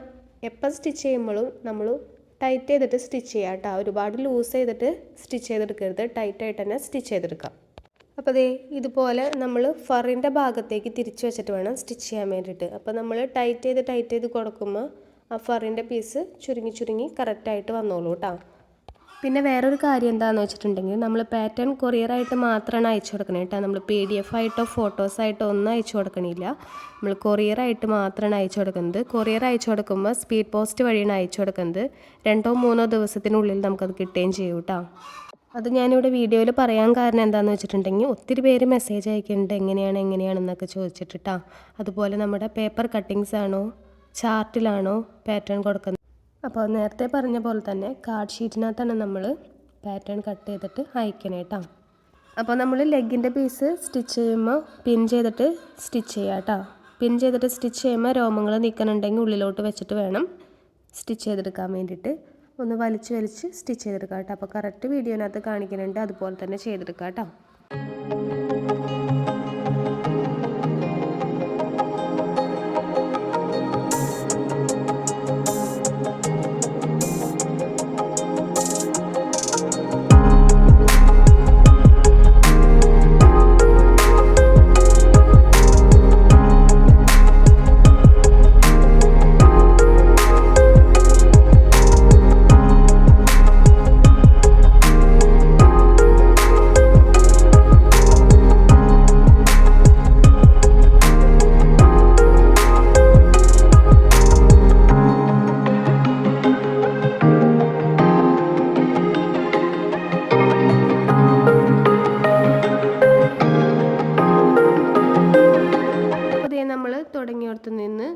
എപ്പോൾ സ്റ്റിച്ച് ചെയ്യുമ്പോഴും നമ്മൾ ടൈറ്റ് ചെയ്തിട്ട് സ്റ്റിച്ച് ചെയ്യാം കേട്ടോ. ഒരുപാട് ലൂസ് ചെയ്തിട്ട് സ്റ്റിച്ച് ചെയ്തെടുക്കരുത്, ടൈറ്റായിട്ട് തന്നെ സ്റ്റിച്ച് ചെയ്തെടുക്കാം. അപ്പോൾ ദേ ഇതുപോലെ നമ്മൾ ഫറിൻ്റെ ഭാഗത്തേക്ക് തിരിച്ച് വെച്ചിട്ട് വേണം സ്റ്റിച്ച് ചെയ്യാൻ വേണ്ടിയിട്ട്. അപ്പോൾ നമ്മൾ ടൈറ്റ് ചെയ്ത് കൊടുക്കുമ്പോൾ ആ ഫറിൻ്റെ പീസ് ചുരുങ്ങി കറക്റ്റായിട്ട് വന്നോളൂ കേട്ടോ. പിന്നെ വേറൊരു കാര്യം എന്താണെന്ന് വെച്ചിട്ടുണ്ടെങ്കിൽ നമ്മൾ പാറ്റേൺ കൊറിയറായിട്ട് മാത്രമാണ് അയച്ചു കൊടുക്കണത് കേട്ടോ. നമ്മൾ PDF ആയിട്ടോ ഫോട്ടോസായിട്ടോ ഒന്നും അയച്ചു കൊടുക്കണില്ല. നമ്മൾ കൊറിയറായിട്ട് മാത്രമാണ് അയച്ചു കൊടുക്കുന്നത്. കൊറിയർ അയച്ചു കൊടുക്കുമ്പോൾ സ്പീഡ് പോസ്റ്റ് വഴിയാണ് അയച്ചു കൊടുക്കുന്നത്. 2-3 ദിവസത്തിനുള്ളിൽ നമുക്കത് കിട്ടുകയും ചെയ്യും കേട്ടോ. അത് ഞാനിവിടെ വീഡിയോയിൽ പറയാൻ കാരണം എന്താണെന്ന് വെച്ചിട്ടുണ്ടെങ്കിൽ ഒത്തിരി പേര് മെസ്സേജ് അയക്കുന്നുണ്ട് എങ്ങനെയാണെന്നൊക്കെ ചോദിച്ചിട്ടാ. അതുപോലെ നമ്മുടെ പേപ്പർ കട്ടിങ്സ് ആണോ ചാർട്ടിലാണോ പാറ്റേൺ കൊടുക്കുന്നത്. അപ്പോൾ നേരത്തെ പറഞ്ഞ പോലെ തന്നെ കാർഡ് ഷീറ്റിനകത്താണ് നമ്മൾ പാറ്റേൺ കട്ട് ചെയ്തിട്ട് അയക്കണേ കേട്ടോ. അപ്പോൾ നമ്മൾ ലെഗിൻ്റെ പീസ് സ്റ്റിച്ച് ചെയ്യുമ്പോൾ പിൻ ചെയ്തിട്ട് സ്റ്റിച്ച് ചെയ്യുക കേട്ടോ. പിൻ ചെയ്തിട്ട് സ്റ്റിച്ച് ചെയ്യുമ്പോൾ രോമങ്ങൾ നീക്കാനുണ്ടെങ്കിൽ ഉള്ളിലോട്ട് വെച്ചിട്ട് വേണം സ്റ്റിച്ച് ചെയ്തെടുക്കാൻ വേണ്ടിയിട്ട്. ഒന്ന് വലിച്ച് സ്റ്റിച്ച് ചെയ്തെടുക്കാം കേട്ടോ. അപ്പോൾ കറക്റ്റ് വീഡിയോനകത്ത് കാണിക്കുന്നുണ്ട്, അതുപോലെ തന്നെ ചെയ്തെടുക്കാം കേട്ടോ. നമ്മൾ തുടങ്ങിയിടത്ത് നിന്ന്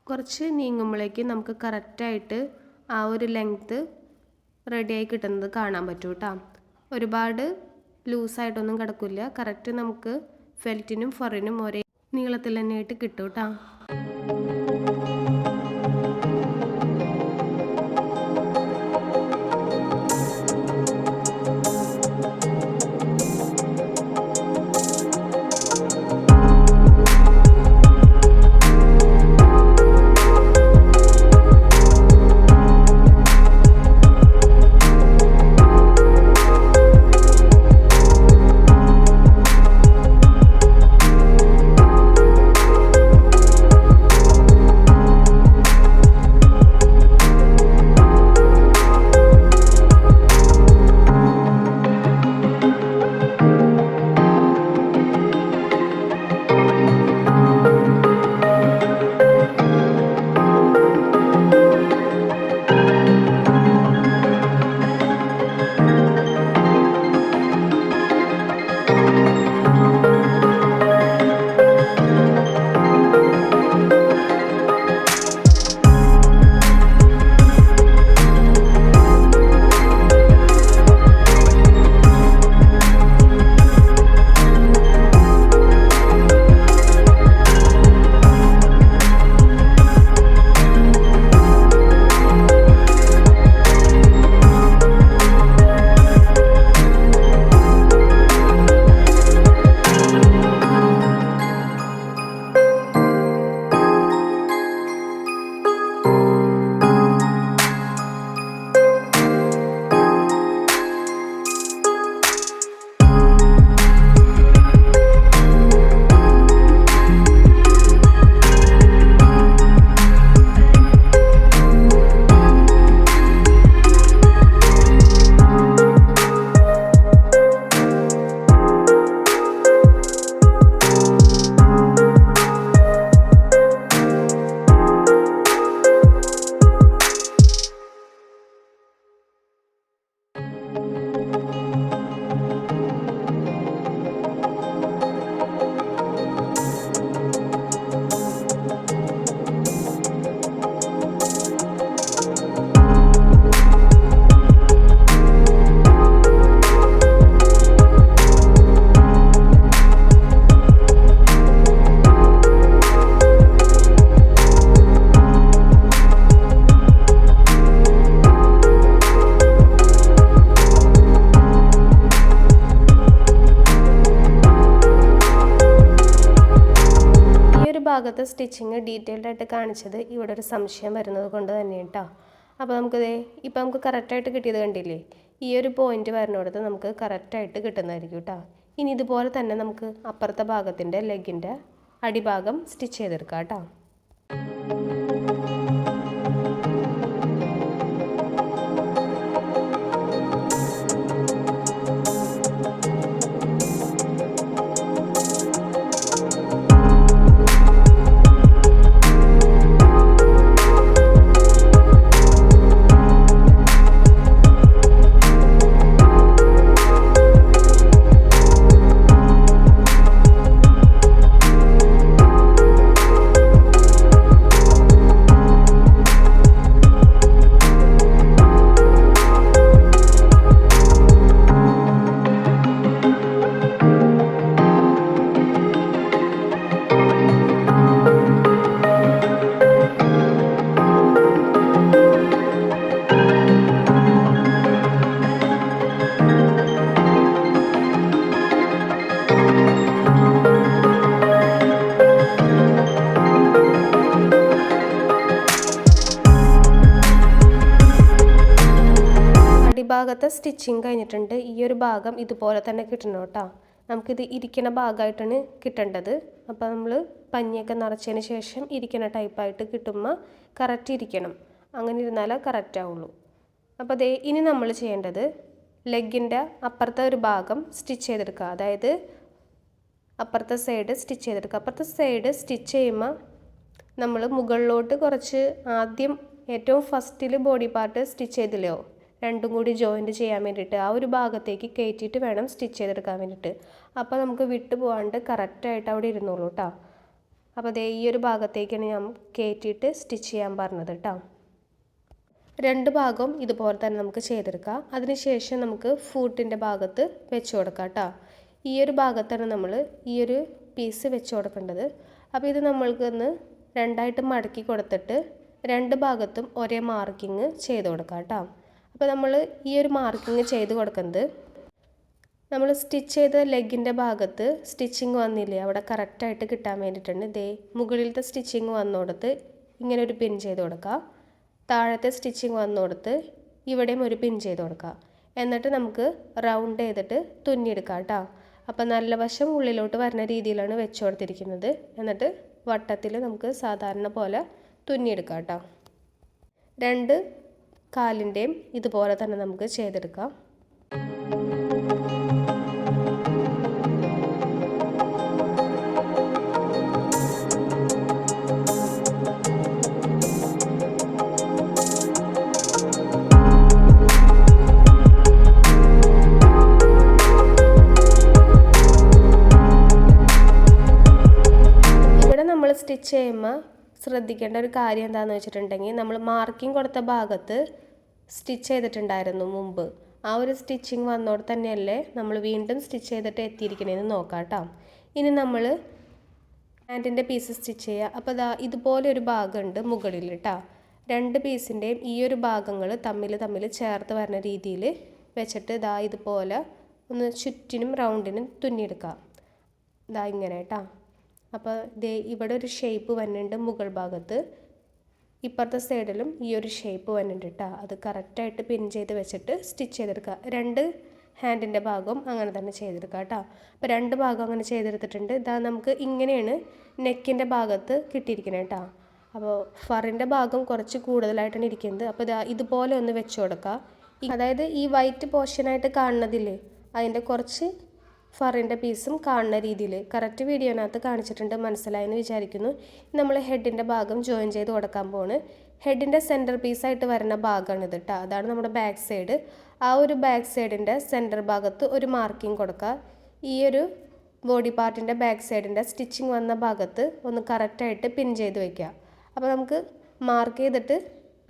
കുറച്ച് നീങ്ങുമ്പോഴേക്ക് നമുക്ക് കറക്റ്റായിട്ട് ആ ഒരു ലെങ്ത്ത് റെഡിയായി കിട്ടുന്നത് കാണാൻ പറ്റും കേട്ടോ. ഒരുപാട് ലൂസായിട്ടൊന്നും കിടക്കില്ല. കറക്റ്റ് നമുക്ക് ഫെൽറ്റിനും ഫറിനും ഒരേ നീളത്തിൽ തന്നെയായിട്ട് കിട്ടും കേട്ടോ. ഭാഗത്തെ സ്റ്റിച്ചിങ് ഡീറ്റെയിൽഡ് ആയിട്ട് കാണിച്ചത് ഇവിടെ ഒരു സംശയം വരുന്നത് കൊണ്ട് തന്നെ കേട്ടോ. അപ്പോൾ നമുക്ക് കറക്റ്റായിട്ട് കിട്ടിയത് കണ്ടില്ലേ, ഈ ഒരു പോയിന്റ് വരുന്നിടത്ത് നമുക്ക് കറക്റ്റായിട്ട് കിട്ടുന്നതായിരിക്കും കേട്ടോ. ഇനി ഇതുപോലെ തന്നെ നമുക്ക് അപ്പുറത്തെ ഭാഗത്തിൻ്റെ ലെഗിൻ്റെ അടിഭാഗം സ്റ്റിച്ച് ചെയ്തെടുക്കാം കേട്ടോ. ഭാഗത്തെ സ്റ്റിച്ചിങ് കഴിഞ്ഞിട്ടുണ്ട്. ഈ ഒരു ഭാഗം ഇതുപോലെ തന്നെ കിട്ടണം കേട്ടോ. നമുക്കിത് ഇരിക്കുന്ന ഭാഗമായിട്ടാണ് കിട്ടേണ്ടത്. അപ്പോൾ നമ്മൾ പഞ്ഞിയൊക്കെ നിറച്ചതിന് ശേഷം ഇരിക്കുന്ന ടൈപ്പായിട്ട് കിട്ടുമ്പോൾ കറക്റ്റ് ഇരിക്കണം. അങ്ങനെ ഇരുന്നാലേ കറക്റ്റ് ആവുള്ളൂ. അപ്പോൾ ദേ ഇനി നമ്മൾ ചെയ്യേണ്ടത് ലെഗിൻ്റെ അപ്പുറത്തെ ഒരു ഭാഗം സ്റ്റിച്ച് ചെയ്തെടുക്കുക. അതായത് അപ്പുറത്തെ സൈഡ് സ്റ്റിച്ച് ചെയ്തെടുക്കുക. അപ്പുറത്തെ സൈഡ് സ്റ്റിച്ച് ചെയ്യുമ്പോൾ നമ്മൾ മുകളിലോട്ട് കുറച്ച് ആദ്യം ഏറ്റവും ഫസ്റ്റിൽ ബോഡി പാർട്ട് സ്റ്റിച്ച് ചെയ്തില്ലയോ, രണ്ടും കൂടി ജോയിൻറ്റ് ചെയ്യാൻ വേണ്ടിയിട്ട് ആ ഒരു ഭാഗത്തേക്ക് കയറ്റിയിട്ട് വേണം സ്റ്റിച്ച് ചെയ്തെടുക്കാൻ വേണ്ടിയിട്ട്. അപ്പോൾ നമുക്ക് വിട്ടു പോകാണ്ട് കറക്റ്റായിട്ട് അവിടെ ഇരുന്നോളൂ കേട്ടോ. അപ്പോൾ അതേ ഈ ഒരു ഭാഗത്തേക്കാണ് ഞാൻ കയറ്റിയിട്ട് സ്റ്റിച്ച് ചെയ്യാൻ പറഞ്ഞത് കേട്ടോ. രണ്ട് ഭാഗവും ഇതുപോലെ തന്നെ നമുക്ക് ചെയ്തെടുക്കാം. അതിനുശേഷം നമുക്ക് ഫൂട്ടിൻ്റെ ഭാഗത്ത് വെച്ച് കൊടുക്കാം കേട്ടോ. ഈ ഒരു ഭാഗത്താണ് നമ്മൾ ഈ ഒരു പീസ് വെച്ച് കൊടുക്കേണ്ടത്. അപ്പോൾ ഇത് നമ്മൾക്കൊന്ന് രണ്ടായിട്ട് മടക്കി കൊടുത്തിട്ട് രണ്ട് ഭാഗത്തും ഒരേ മാർക്കിങ് ചെയ്ത് കൊടുക്കാം കേട്ടോ. അപ്പോൾ നമ്മൾ ഈ ഒരു മാർക്കിങ് ചെയ്ത് കൊടുക്കുന്നത് നമ്മൾ സ്റ്റിച്ച് ചെയ്ത ലെഗിൻ്റെ ഭാഗത്ത് സ്റ്റിച്ചിങ് വന്നില്ലേ, അവിടെ കറക്റ്റായിട്ട് കിട്ടാൻ വേണ്ടിയിട്ടുണ്ട്. ദേ മുകളിലത്തെ സ്റ്റിച്ചിങ് വന്നോടത്ത് ഇങ്ങനെ ഒരു പിൻ ചെയ്ത് കൊടുക്കുക. താഴത്തെ സ്റ്റിച്ചിങ് വന്നോടത്ത് ഇവിടെയും ഒരു പിൻ ചെയ്ത് കൊടുക്കുക. എന്നിട്ട് നമുക്ക് റൗണ്ട് ചെയ്തിട്ട് തുന്നിയെടുക്കാം കേട്ടോ. അപ്പോൾ നല്ല വശം ഉള്ളിലോട്ട് വരുന്ന രീതിയിലാണ് വെച്ച് കൊടുത്തിരിക്കുന്നത്. എന്നിട്ട് വട്ടത്തിൽ നമുക്ക് സാധാരണ പോലെ തുന്നിയെടുക്കാം കേട്ടോ. രണ്ട് കാലിൻ്റെയും ഇതുപോലെ തന്നെ നമുക്ക് ചെയ്തെടുക്കാം. ഇവിടെ നമ്മൾ സ്റ്റിച്ച് ചെയ്യുമ്പോൾ ശ്രദ്ധിക്കേണ്ട ഒരു കാര്യം എന്താണെന്ന് വെച്ചിട്ടുണ്ടെങ്കിൽ, നമ്മൾ മാർക്കിംഗ് കൊടുത്ത ഭാഗത്ത് സ്റ്റിച്ച് ചെയ്തിട്ടുണ്ടായിരുന്നു മുമ്പ്. ആ ഒരു സ്റ്റിച്ചിങ് വന്നോടെ തന്നെയല്ലേ നമ്മൾ വീണ്ടും സ്റ്റിച്ച് ചെയ്തിട്ട് എത്തിയിരിക്കണേന്ന് നോക്കാം കേട്ടോ. ഇനി നമ്മൾ പാൻറ്റിൻ്റെ പീസ് സ്റ്റിച്ച് ചെയ്യുക. അപ്പോൾ ഇതുപോലെ ഒരു ഭാഗമുണ്ട് മുകളിൽ കേട്ടോ. രണ്ട് പീസിൻ്റെയും ഈ ഒരു ഭാഗങ്ങൾ തമ്മിൽ ചേർത്ത് വരുന്ന രീതിയിൽ വെച്ചിട്ട് ഇതുപോലെ ഒന്ന് ചുറ്റിനും റൗണ്ടിനും തുന്നിയെടുക്കാം. ഇങ്ങനെ കേട്ടോ. അപ്പോൾ ഇവിടെ ഒരു ഷേപ്പ് വരുന്നുണ്ട് മുകൾ ഭാഗത്ത്, ഇപ്പുറത്തെ സൈഡിലും ഈ ഒരു ഷേപ്പ് വരുന്നുണ്ട് കേട്ടോ. അത് കറക്റ്റായിട്ട് പിൻ ചെയ്ത് വെച്ചിട്ട് സ്റ്റിച്ച് ചെയ്തെടുക്കുക. രണ്ട് ഹാൻഡിൻ്റെ ഭാഗവും അങ്ങനെ തന്നെ ചെയ്തെടുക്കുക കേട്ടോ. അപ്പോൾ രണ്ട് ഭാഗം അങ്ങനെ ചെയ്തെടുത്തിട്ടുണ്ട്. നമുക്ക് ഇങ്ങനെയാണ് നെക്കിൻ്റെ ഭാഗത്ത് കിട്ടിയിരിക്കുന്നത് കേട്ടോ. അപ്പോൾ ഫറിൻ്റെ ഭാഗം കുറച്ച് കൂടുതലായിട്ടാണ് ഇരിക്കുന്നത്. അപ്പോൾ ഇതുപോലെ ഒന്ന് വെച്ച് കൊടുക്കുക. അതായത് ഈ വൈറ്റ് പോർഷനായിട്ട് കാണുന്നതില്ലേ, അതിൻ്റെ കുറച്ച് ഫറിൻ്റെ പീസും കാണുന്ന രീതിയിൽ കറക്റ്റ് വീഡിയോനകത്ത് കാണിച്ചിട്ടുണ്ട്, മനസ്സിലായെന്ന് വിചാരിക്കുന്നു. നമ്മൾ ഹെഡിൻ്റെ ഭാഗം ജോയിൻ ചെയ്ത് കൊടുക്കാൻ പോണ്. ഹെഡിൻ്റെ സെൻറ്റർ പീസായിട്ട് വരുന്ന ഭാഗമാണിത് കേട്ടോ. അതാണ് നമ്മുടെ ബാക്ക് സൈഡ്. ആ ഒരു ബാക്ക് സൈഡിൻ്റെ സെൻറ്റർ ഭാഗത്ത് ഒരു മാർക്കിംഗ് കൊടുക്കുക. ഈ ഒരു ബോഡി പാർട്ടിൻ്റെ ബാക്ക് സൈഡിൻ്റെ സ്റ്റിച്ചിങ് വന്ന ഭാഗത്ത് ഒന്ന് കറക്റ്റായിട്ട് പിൻ ചെയ്ത് വയ്ക്കുക. അപ്പോൾ നമുക്ക് മാർക്ക് ചെയ്തിട്ട്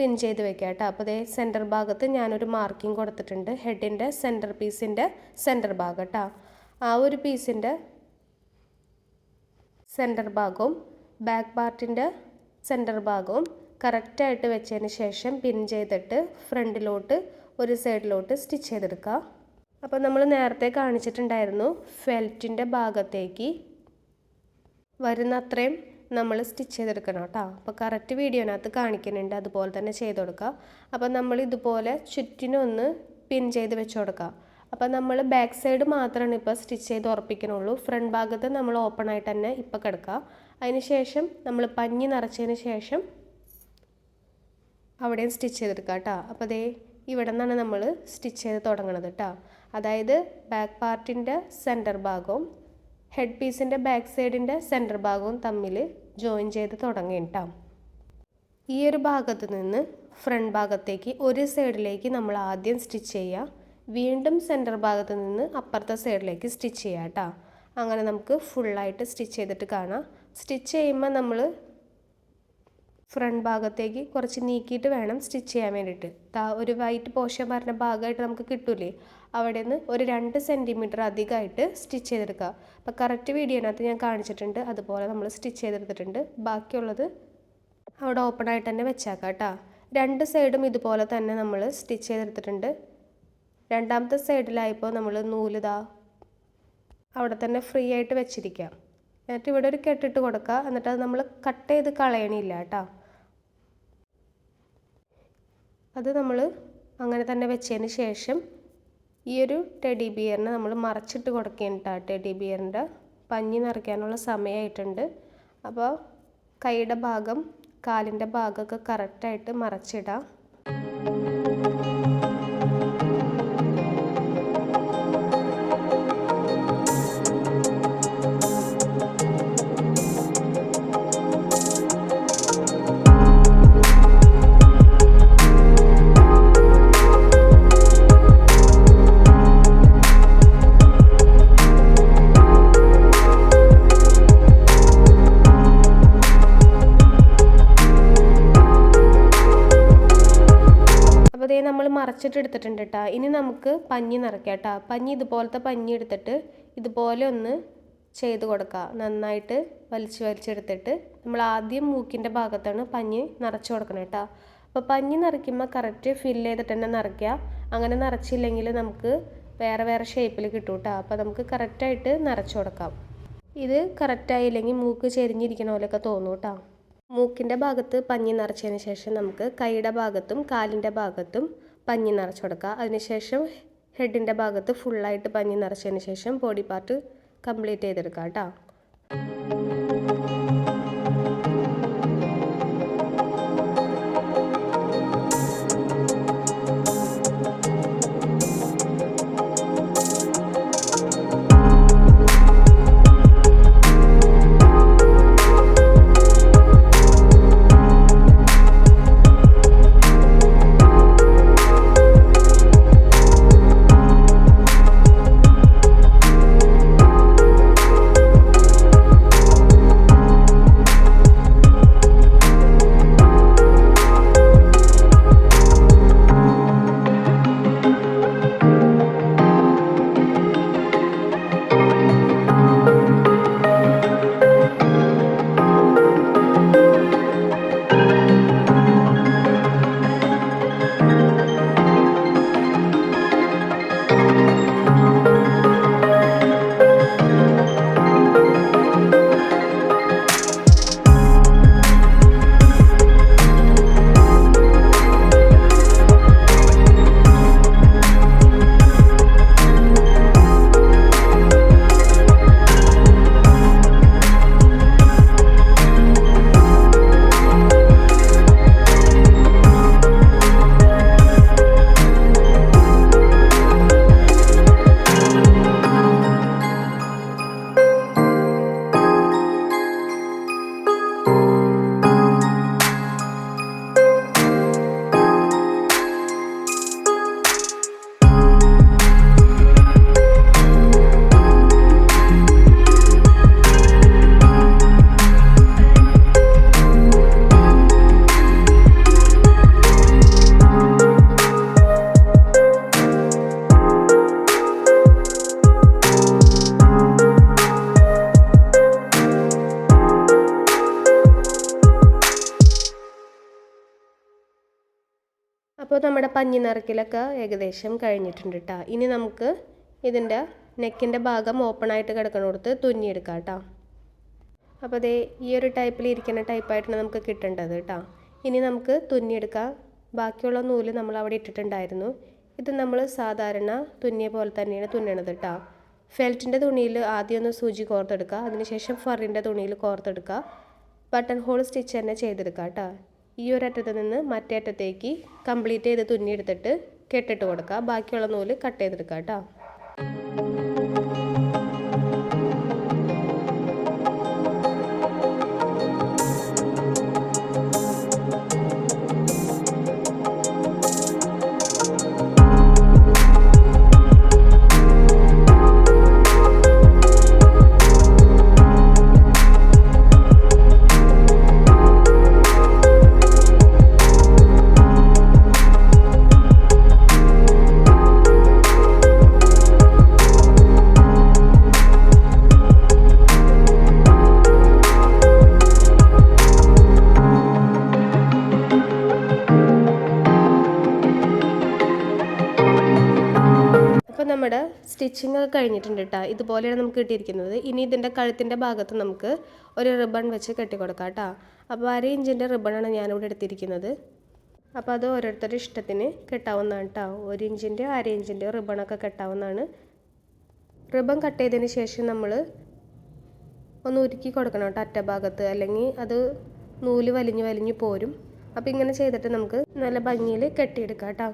പിൻ ചെയ്ത് വെക്കാം കേട്ടോ. അപ്പോൾ സെൻറ്റർ ഭാഗത്ത് ഞാനൊരു മാർക്കിംഗ് കൊടുത്തിട്ടുണ്ട്. ഹെഡിൻ്റെ സെൻറ്റർ പീസിൻ്റെ സെൻറ്റർ ഭാഗം കേട്ടോ. ആ ഒരു പീസിൻ്റെ സെൻറ്റർ ഭാഗവും ബാക്ക് പാർട്ടിൻ്റെ സെൻറ്റർ ഭാഗവും കറക്റ്റായിട്ട് വെച്ചതിന് ശേഷം പിൻ ചെയ്തിട്ട് ഫ്രണ്ടിലോട്ട് ഒരു സൈഡിലോട്ട് സ്റ്റിച്ച് ചെയ്തെടുക്കുക. അപ്പോൾ നമ്മൾ നേരത്തെ കാണിച്ചിട്ടുണ്ടായിരുന്നു, ഫെൽറ്റിൻ്റെ ഭാഗത്തേക്ക് വരുന്ന അത്രയും നമ്മൾ സ്റ്റിച്ച് ചെയ്തെടുക്കണം കേട്ടോ. അപ്പോൾ കറക്റ്റ് വീഡിയോനകത്ത് കാണിക്കുന്നുണ്ട്, അതുപോലെ തന്നെ ചെയ്ത് കൊടുക്കുക. അപ്പോൾ നമ്മൾ ഇതുപോലെ ചുറ്റിനൊന്ന് പിൻ ചെയ്ത് വെച്ച് കൊടുക്കുക. അപ്പോൾ നമ്മൾ ബാക്ക് സൈഡ് മാത്രമാണ് ഇപ്പോൾ സ്റ്റിച്ച് ചെയ്ത് ഉറപ്പിക്കണുള്ളൂ. ഫ്രണ്ട് ഭാഗത്ത് നമ്മൾ ഓപ്പൺ ആയിട്ട് തന്നെ ഇപ്പോൾ കിടക്കുക. അതിന് ശേഷം നമ്മൾ പഞ്ഞി നിറച്ചതിന് ശേഷം അവിടെയും സ്റ്റിച്ച് ചെയ്തെടുക്കുക കേട്ടോ. അപ്പോൾ ഇവിടെ നിന്നാണ് നമ്മൾ സ്റ്റിച്ച് ചെയ്ത് തുടങ്ങണത് കേട്ടോ. അതായത് ബാക്ക് പാർട്ടിൻ്റെ സെൻറ്റർ ഭാഗവും ഹെഡ് പീസിൻ്റെ ബാക്ക് സൈഡിൻ്റെ സെൻറ്റർ ഭാഗവും തമ്മിൽ ജോയിൻ ചെയ്ത് തുടങ്ങി കേട്ടോ. ഈ ഒരു ഭാഗത്ത് നിന്ന് ഫ്രണ്ട് ഭാഗത്തേക്ക് ഒരു സൈഡിലേക്ക് നമ്മൾ ആദ്യം സ്റ്റിച്ച് ചെയ്യുക. വീണ്ടും സെൻറ്റർ ഭാഗത്ത് നിന്ന് അപ്പുറത്തെ സൈഡിലേക്ക് സ്റ്റിച്ച് ചെയ്യാം കേട്ടോ. അങ്ങനെ നമുക്ക് ഫുള്ളായിട്ട് സ്റ്റിച്ച് ചെയ്തിട്ട് കാണാം. സ്റ്റിച്ച് ചെയ്യുമ്പോൾ നമ്മൾ ഫ്രണ്ട് ഭാഗത്തേക്ക് കുറച്ച് നീക്കിയിട്ട് വേണം സ്റ്റിച്ച് ചെയ്യാൻ വേണ്ടിയിട്ട്. ഒരു വൈറ്റ് പോർഷൻ വരുന്ന ഭാഗമായിട്ട് നമുക്ക് കിട്ടൂലേ, അവിടെ നിന്ന് ഒരു 2 സെൻറ്റിമീറ്റർ അധികമായിട്ട് സ്റ്റിച്ച് ചെയ്തെടുക്കുക. അപ്പോൾ കറക്റ്റ് വീഡിയോനകത്ത് ഞാൻ കാണിച്ചിട്ടുണ്ട്, അതുപോലെ നമ്മൾ സ്റ്റിച്ച് ചെയ്തെടുത്തിട്ടുണ്ട്. ബാക്കിയുള്ളത് അവിടെ ഓപ്പൺ ആയിട്ട് തന്നെ വെച്ചേക്കാം കേട്ടോ. രണ്ട് സൈഡും ഇതുപോലെ തന്നെ നമ്മൾ സ്റ്റിച്ച് ചെയ്തെടുത്തിട്ടുണ്ട്. രണ്ടാമത്തെ സൈഡിലായപ്പോൾ നമ്മൾ നൂല് അവിടെ തന്നെ ഫ്രീ ആയിട്ട് വെച്ചിരിക്കാം. എന്നിട്ട് ഇവിടെ ഒരു കെട്ടിട്ട് കൊടുക്കുക. എന്നിട്ട് അത് നമ്മൾ കട്ട് ചെയ്ത് കളയണില്ല കേട്ടോ. അത് നമ്മൾ അങ്ങനെ തന്നെ വെച്ചതിന് ശേഷം ഈ ഒരു ടെഡി ബിയറിന് നമ്മൾ മറച്ചിട്ട് കൊടുക്കേണ്ട ടെഡി ബിയറിൻ്റെ പഞ്ഞി നിറയ്ക്കാനുള്ള സമയമായിട്ടുണ്ട്. അപ്പോൾ കൈയുടെ ഭാഗം കാലിൻ്റെ ഭാഗമൊക്കെ കറക്റ്റായിട്ട് മറച്ചിടാം. അപ്പോൾ നമ്മൾ മറച്ചിട്ട് എടുത്തിട്ടുണ്ട് കേട്ടോ. ഇനി നമുക്ക് പഞ്ഞി നിറയ്ക്കാം കേട്ടോ. പഞ്ഞി ഇതുപോലത്തെ പഞ്ഞി എടുത്തിട്ട് ഇതുപോലെ ഒന്ന് ചെയ്ത് കൊടുക്കുക. നന്നായിട്ട് വലിച്ചെടുത്തിട്ട് നമ്മൾ ആദ്യം മൂക്കിൻ്റെ ഭാഗത്താണ് പഞ്ഞി നിറച്ച് കൊടുക്കണം കേട്ടോ. അപ്പോൾ പഞ്ഞി നിറയ്ക്കുമ്പോൾ കറക്റ്റ് ഫില്ല് ചെയ്തിട്ട് തന്നെ നിറയ്ക്കുക. അങ്ങനെ നിറച്ചില്ലെങ്കിൽ നമുക്ക് വേറെ ഷേപ്പിൽ കിട്ടും കേട്ടോ. അപ്പോൾ നമുക്ക് കറക്റ്റായിട്ട് നിറച്ച് കൊടുക്കാം. ഇത് കറക്റ്റായില്ലെങ്കിൽ മൂക്ക് ചെരിഞ്ഞിരിക്കണ പോലെയൊക്കെ തോന്നും കേട്ടോ. മൂക്കിൻ്റെ ഭാഗത്ത് പഞ്ഞി നിറച്ചതിന് ശേഷം നമുക്ക് കൈയുടെ ഭാഗത്തും കാലിൻ്റെ ഭാഗത്തും പഞ്ഞി നിറച്ച് കൊടുക്കുക. അതിനുശേഷം ഹെഡിൻ്റെ ഭാഗത്ത് ഫുള്ളായിട്ട് പഞ്ഞി നിറച്ചതിന് ശേഷം ബോഡി പാർട്ട് കംപ്ലീറ്റ് ചെയ്തെടുക്കുക കേട്ടോ. അപ്പോൾ നമ്മുടെ പഞ്ഞി നിറയ്ക്കലൊക്കെ ഏകദേശം കഴിഞ്ഞിട്ടുണ്ട് കേട്ടോ. ഇനി നമുക്ക് ഇതിൻ്റെ നെക്കിൻ്റെ ഭാഗം ഓപ്പണായിട്ട് കിടക്കണോടത്ത് തുന്നിയെടുക്കാം കേട്ടോ. അപ്പോൾ അതേ ഈ ഒരു ടൈപ്പിൽ ഇരിക്കുന്ന ടൈപ്പായിട്ടാണ് നമുക്ക് കിട്ടേണ്ടത് കേട്ടോ. ഇനി നമുക്ക് തുന്നിയെടുക്കാം. ബാക്കിയുള്ള നൂല് നമ്മൾ അവിടെ ഇട്ടിട്ടുണ്ടായിരുന്നു. ഇത് നമ്മൾ സാധാരണ തുന്നിയ പോലെ തന്നെയാണ് തുന്നണത് കേട്ടോ. ഫെൽറ്റിൻ്റെ തുണിയിൽ ആദ്യം ഒന്ന് സൂചി കോർത്തെടുക്കുക. അതിനുശേഷം ഫറിൻ്റെ തുണിയിൽ കോർത്തെടുക്കുക. ബട്ടൺ ഹോൾ സ്റ്റിച്ച് തന്നെ ചെയ്തെടുക്കുക കേട്ടോ. ഈ ഒരു അറ്റത്ത് നിന്ന് മറ്റേ അറ്റത്തേക്ക് കംപ്ലീറ്റ് ചെയ്ത് തുന്നിയെടുത്തിട്ട് കെട്ടിട്ട് കൊടുക്കുക. ബാക്കിയുള്ള നൂല് കട്ട് ചെയ്തെടുക്കുക കേട്ടോ. നമ്മുടെ സ്റ്റിച്ചിങ് ഒക്കെ കഴിഞ്ഞിട്ടുണ്ട് കേട്ടോ. ഇതുപോലെയാണ് നമുക്ക് കിട്ടിയിരിക്കുന്നത്. ഇനി ഇതിൻ്റെ കഴുത്തിൻ്റെ ഭാഗത്ത് നമുക്ക് ഒരു റിബൺ വെച്ച് കെട്ടി കൊടുക്കാം കേട്ടോ. അപ്പോൾ 1/2 ഇഞ്ചിൻ്റെ റിബണാണ് ഞാനിവിടെ എടുത്തിരിക്കുന്നത്. അപ്പോൾ അത് ഓരോരുത്തരുടെ ഇഷ്ടത്തിന് കെട്ടാവുന്നതാണ് കേട്ടോ. 1 ഇഞ്ചിൻ്റെയോ 1/2 ഇഞ്ചിൻ്റെയോ റിബണൊക്കെ കെട്ടാവുന്നതാണ്. റിബൺ കട്ട് ചെയ്തതിന് ശേഷം നമ്മൾ ഒന്ന് ഉരുക്കി കൊടുക്കണം കേട്ടോ അറ്റഭാഗത്ത്, അല്ലെങ്കിൽ അത് നൂല് വലിഞ്ഞ് പോരും. അപ്പോൾ ഇങ്ങനെ ചെയ്തിട്ട് നമുക്ക് നല്ല ഭംഗിയിൽ കെട്ടിയെടുക്കാം കേട്ടോ.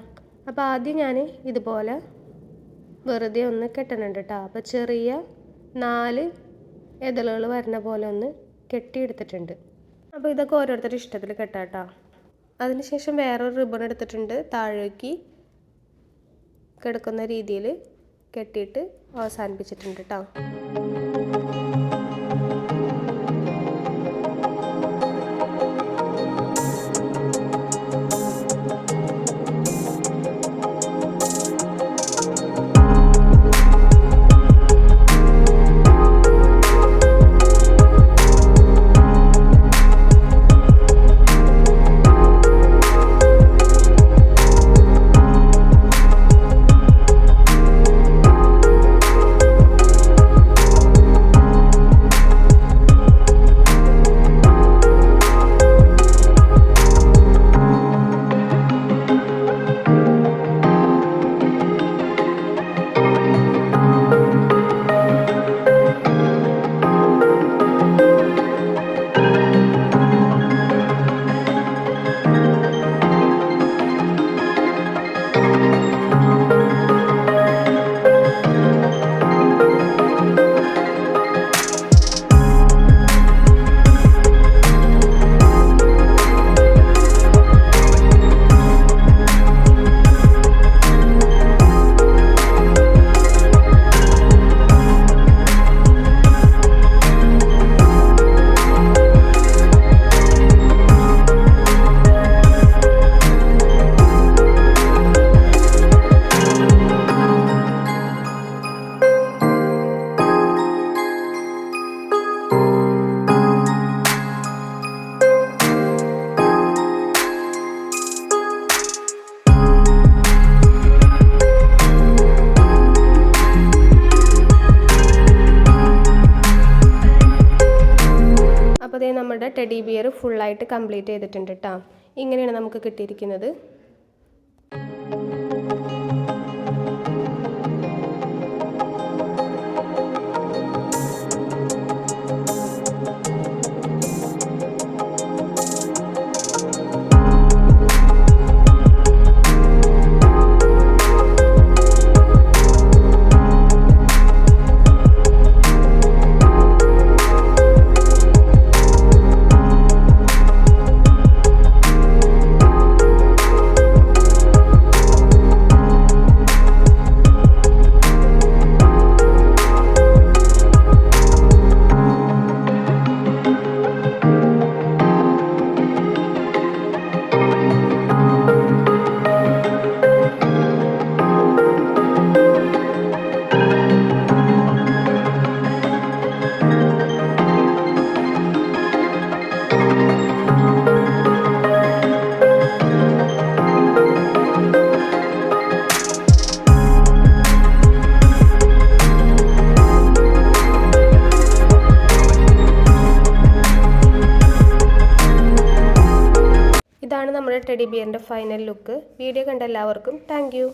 അപ്പോൾ ആദ്യം ഞാൻ ഇതുപോലെ വെറുതെ ഒന്ന് കെട്ടണുണ്ട് കേട്ടോ. അപ്പോൾ ചെറിയ 4 ഇതളുകൾ വരുന്ന പോലെ ഒന്ന് കെട്ടിയെടുത്തിട്ടുണ്ട്. അപ്പോൾ ഇതൊക്കെ ഓരോരുത്തരുടെ ഇഷ്ടത്തിൽ കെട്ടാം കേട്ടോ. അതിനുശേഷം വേറൊരു റിബൺ എടുത്തിട്ടുണ്ട്, താഴേക്ക് കിടക്കുന്ന രീതിയിൽ കെട്ടിയിട്ട് അവസാനിപ്പിച്ചിട്ടുണ്ട് കേട്ടോ. അപ്പോൾ അതേ നമ്മുടെ ടെഡി ബിയർ ഫുള്ളായിട്ട് കംപ്ലീറ്റ് ചെയ്തിട്ടുണ്ട് കേട്ടോ. ഇങ്ങനെയാണ് നമുക്ക് കിട്ടിയിരിക്കുന്നത്. ഇതാണ് നമ്മുടെ ടെഡി ബിയറിൻ്റെ ഫൈനൽ ലുക്ക്. വീഡിയോ കണ്ട എല്ലാവർക്കും താങ്ക് യു.